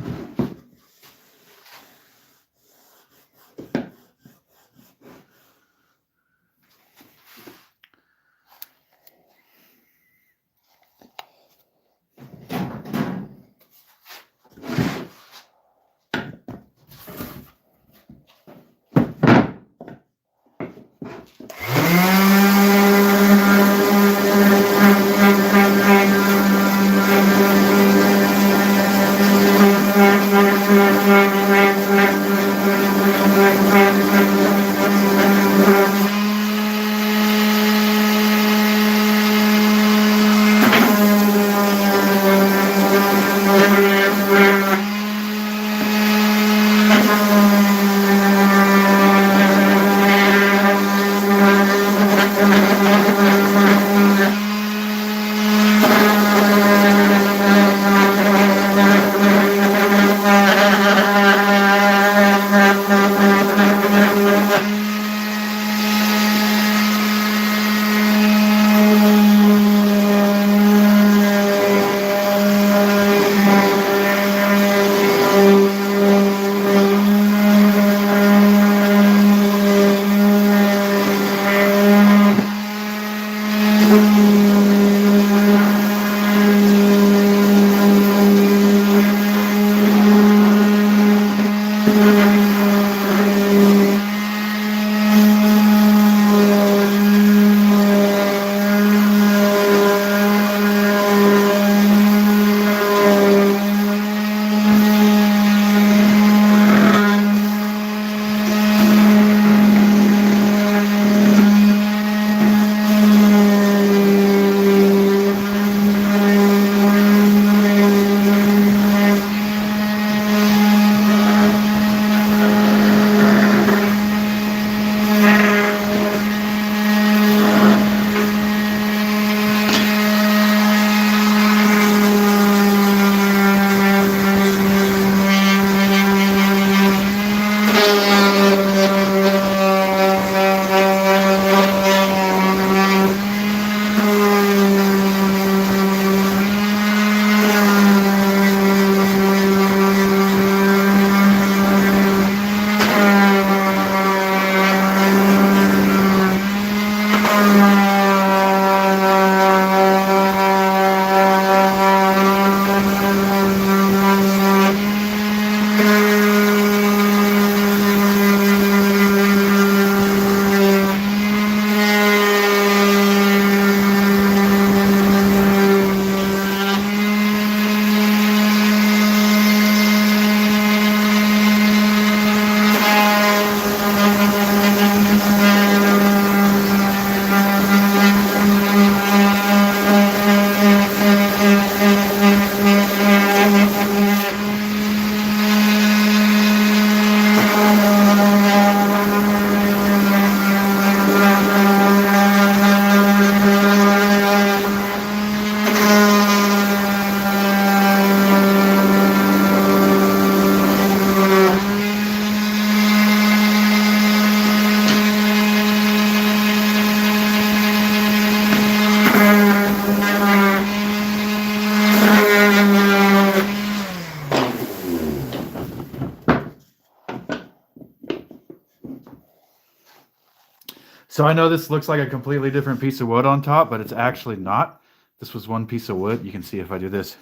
So I know this looks like a completely different piece of wood on top, but it's actually not. This was one piece of wood. You can see if I do this.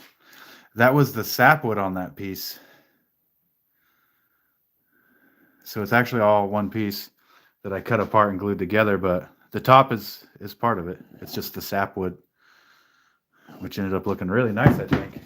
That was the sapwood on that piece. So it's actually all one piece that I cut apart and glued together, but the top is part of it. It's just the sapwood, which ended up looking really nice, I think.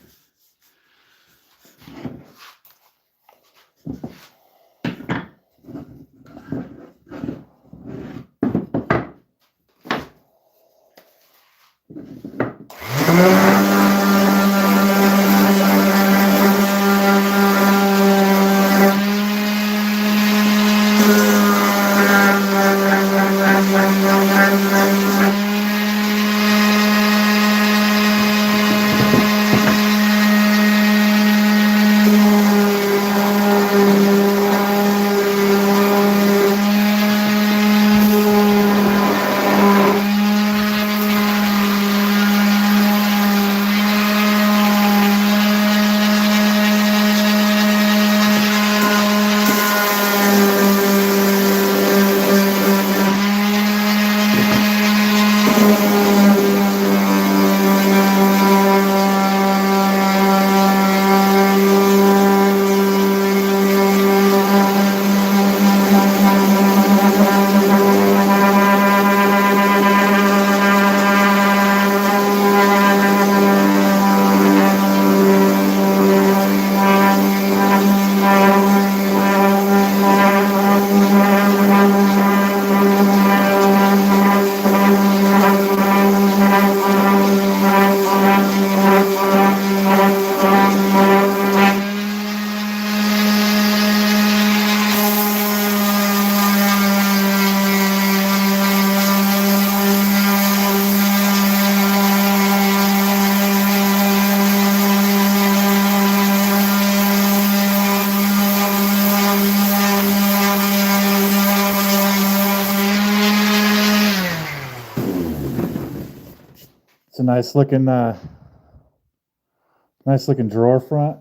It's a nice looking drawer front.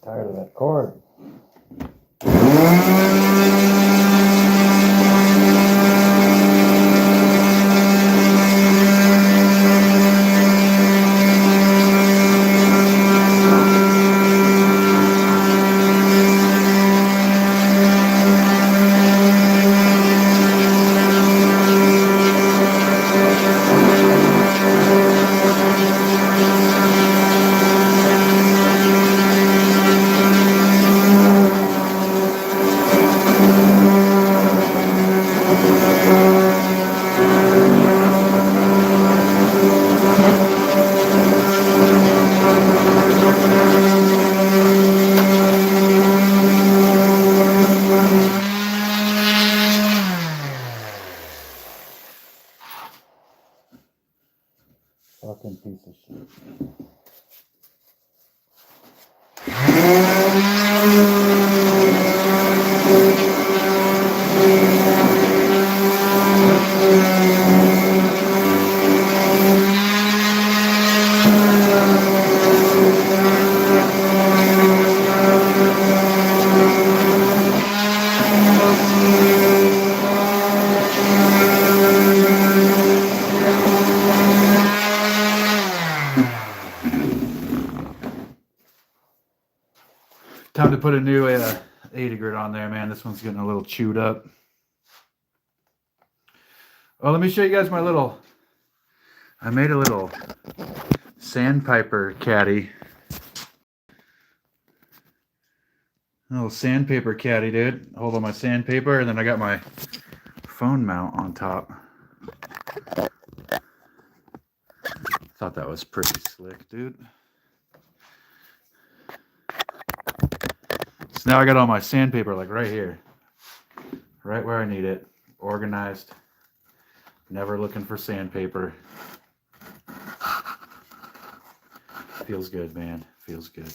Tired of that cord. Fucking piece of shit. Time to put a new 80 grit on there, man. This one's getting a little chewed up. Oh, let me show you guys my little, I made a little sandpiper caddy. A little sandpaper caddy, dude. Hold on my sandpaper, and then I got my phone mount on top. Thought that was pretty slick, dude. So now I got all my sandpaper like right here. Right where I need it. Organized. Never looking for sandpaper. Feels good, man. Feels good.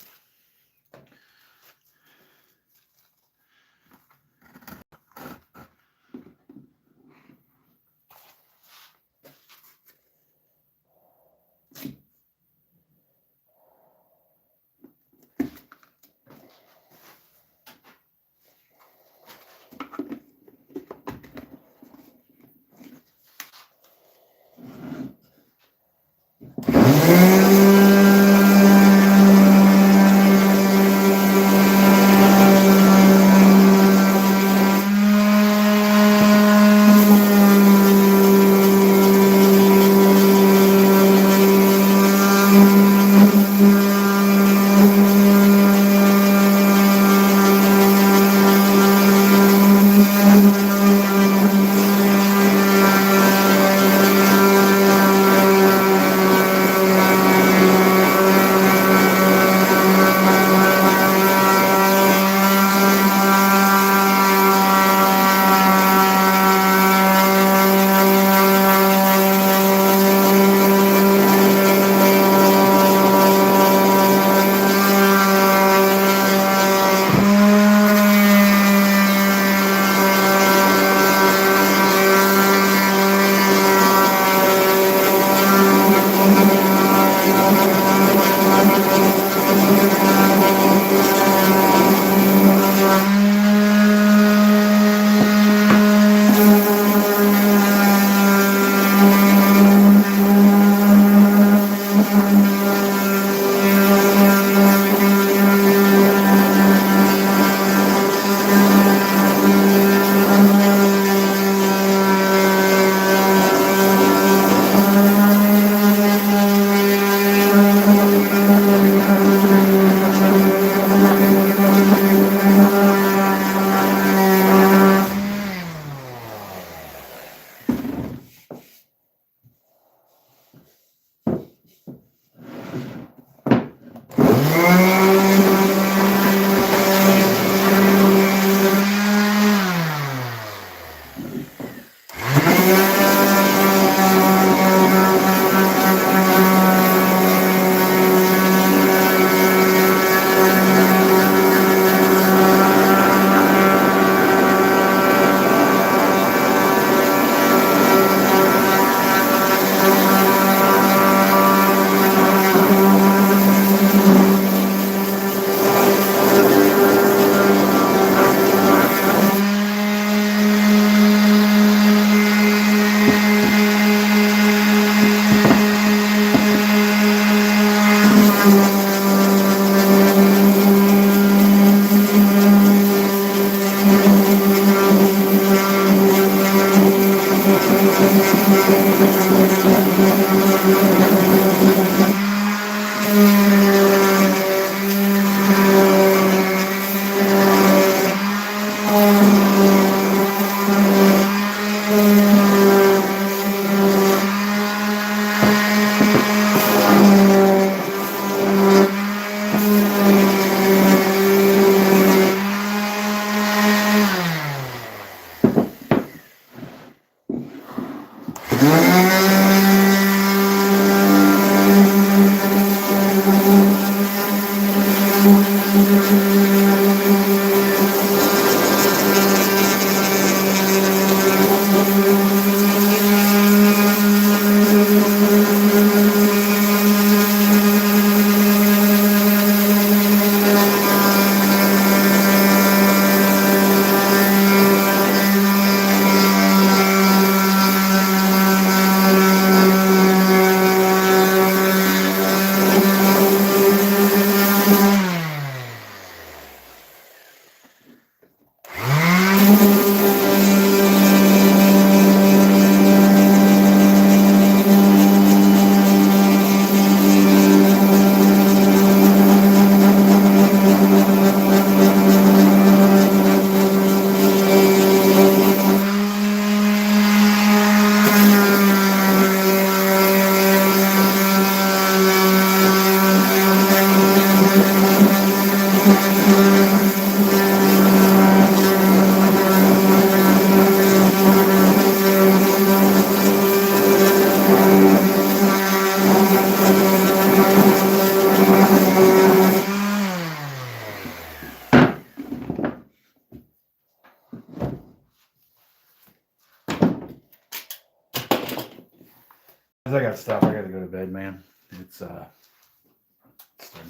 I gotta stop. I gotta go to bed, man. It's starting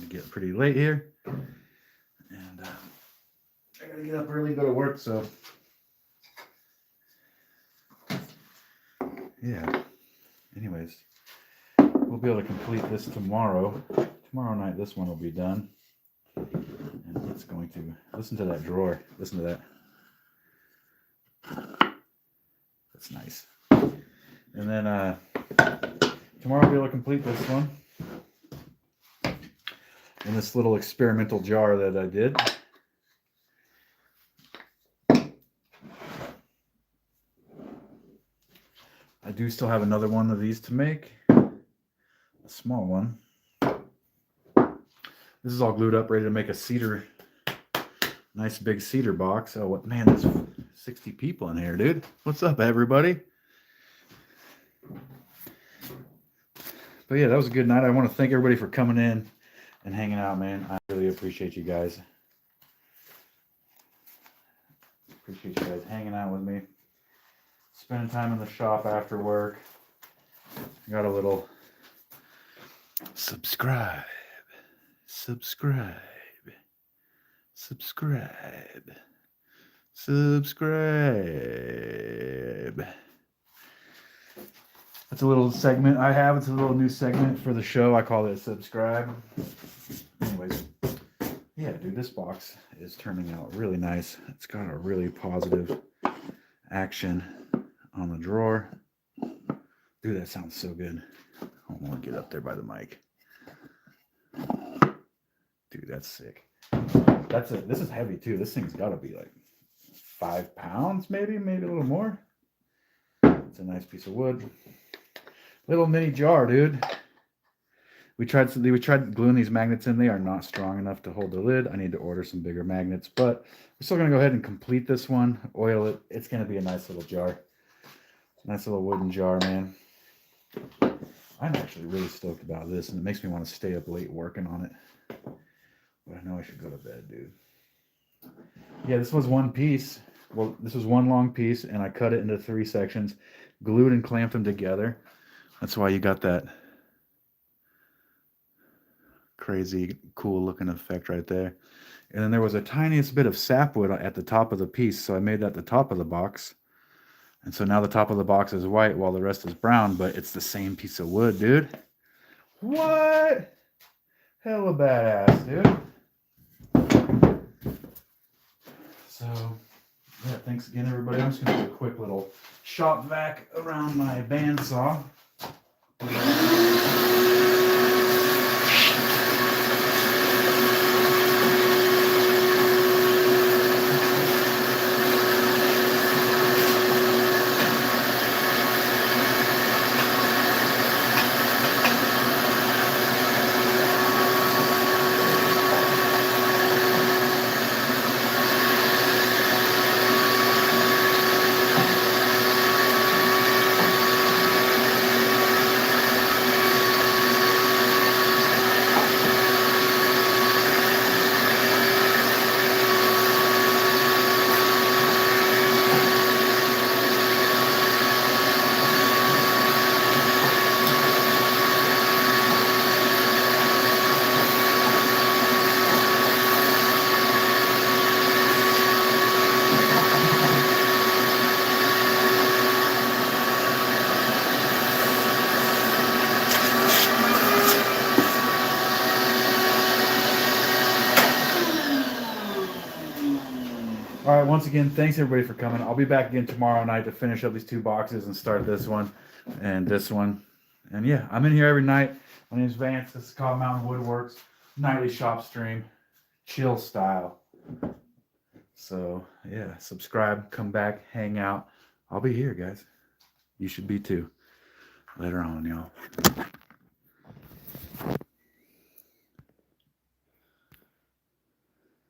to get pretty late here, and I gotta get up early, go to work. So yeah. Anyways, we'll be able to complete this tomorrow. Tomorrow night, this one will be done, and it's going to listen to that drawer. Listen to that. That's nice. And then tomorrow we'll be able to complete this one in this little experimental jar that I did. I do still have another one of these to make, a small one. This is all glued up, ready to make a cedar, nice big cedar box. Oh, what, man, there's 60 people in here, dude. What's up, everybody? But yeah, that was a good night. I want to thank everybody for coming in and hanging out, man. I really appreciate you guys. Appreciate you guys hanging out with me, spending time in the shop after work. I got a little subscribe, subscribe, subscribe, subscribe. That's a little segment I have. It's a little new segment for the show. I call it subscribe. Anyways, yeah, dude, this box is turning out really nice. It's got a really positive action on the drawer. Dude, that sounds so good. I don't want to get up there by the mic. Dude, that's sick. That's it. This is heavy too. This thing's got to be like 5 pounds, maybe a little more. It's a nice piece of wood. Little mini jar, dude. We tried gluing these magnets in. They are not strong enough to hold the lid. I need to order some bigger magnets, but we're still gonna go ahead and complete this one, oil it. It's gonna be a nice little jar. Nice little wooden jar, man. I'm actually really stoked about this, and it makes me want to stay up late working on it. But I know I should go to bed, dude. Yeah, this was one piece. Well, this was one long piece, and I cut it into 3 sections, glued and clamped them together. That's why you got that crazy, cool looking effect right there. And then there was a tiniest bit of sapwood at the top of the piece, so I made that the top of the box. And so now the top of the box is white while the rest is brown, but it's the same piece of wood, dude. What? Hella badass, dude. So, yeah, thanks again, everybody. I'm just going to do a quick little shop vac around my bandsaw. All right, once again, thanks everybody for coming. I'll be back again tomorrow night to finish up these 2 boxes and start this one and this one. And yeah, I'm in here every night. My name's Vance. This is called Mountain Woodworks. Nightly shop stream. Chill style. So yeah, subscribe, come back, hang out. I'll be here, guys. You should be too. Later on, y'all.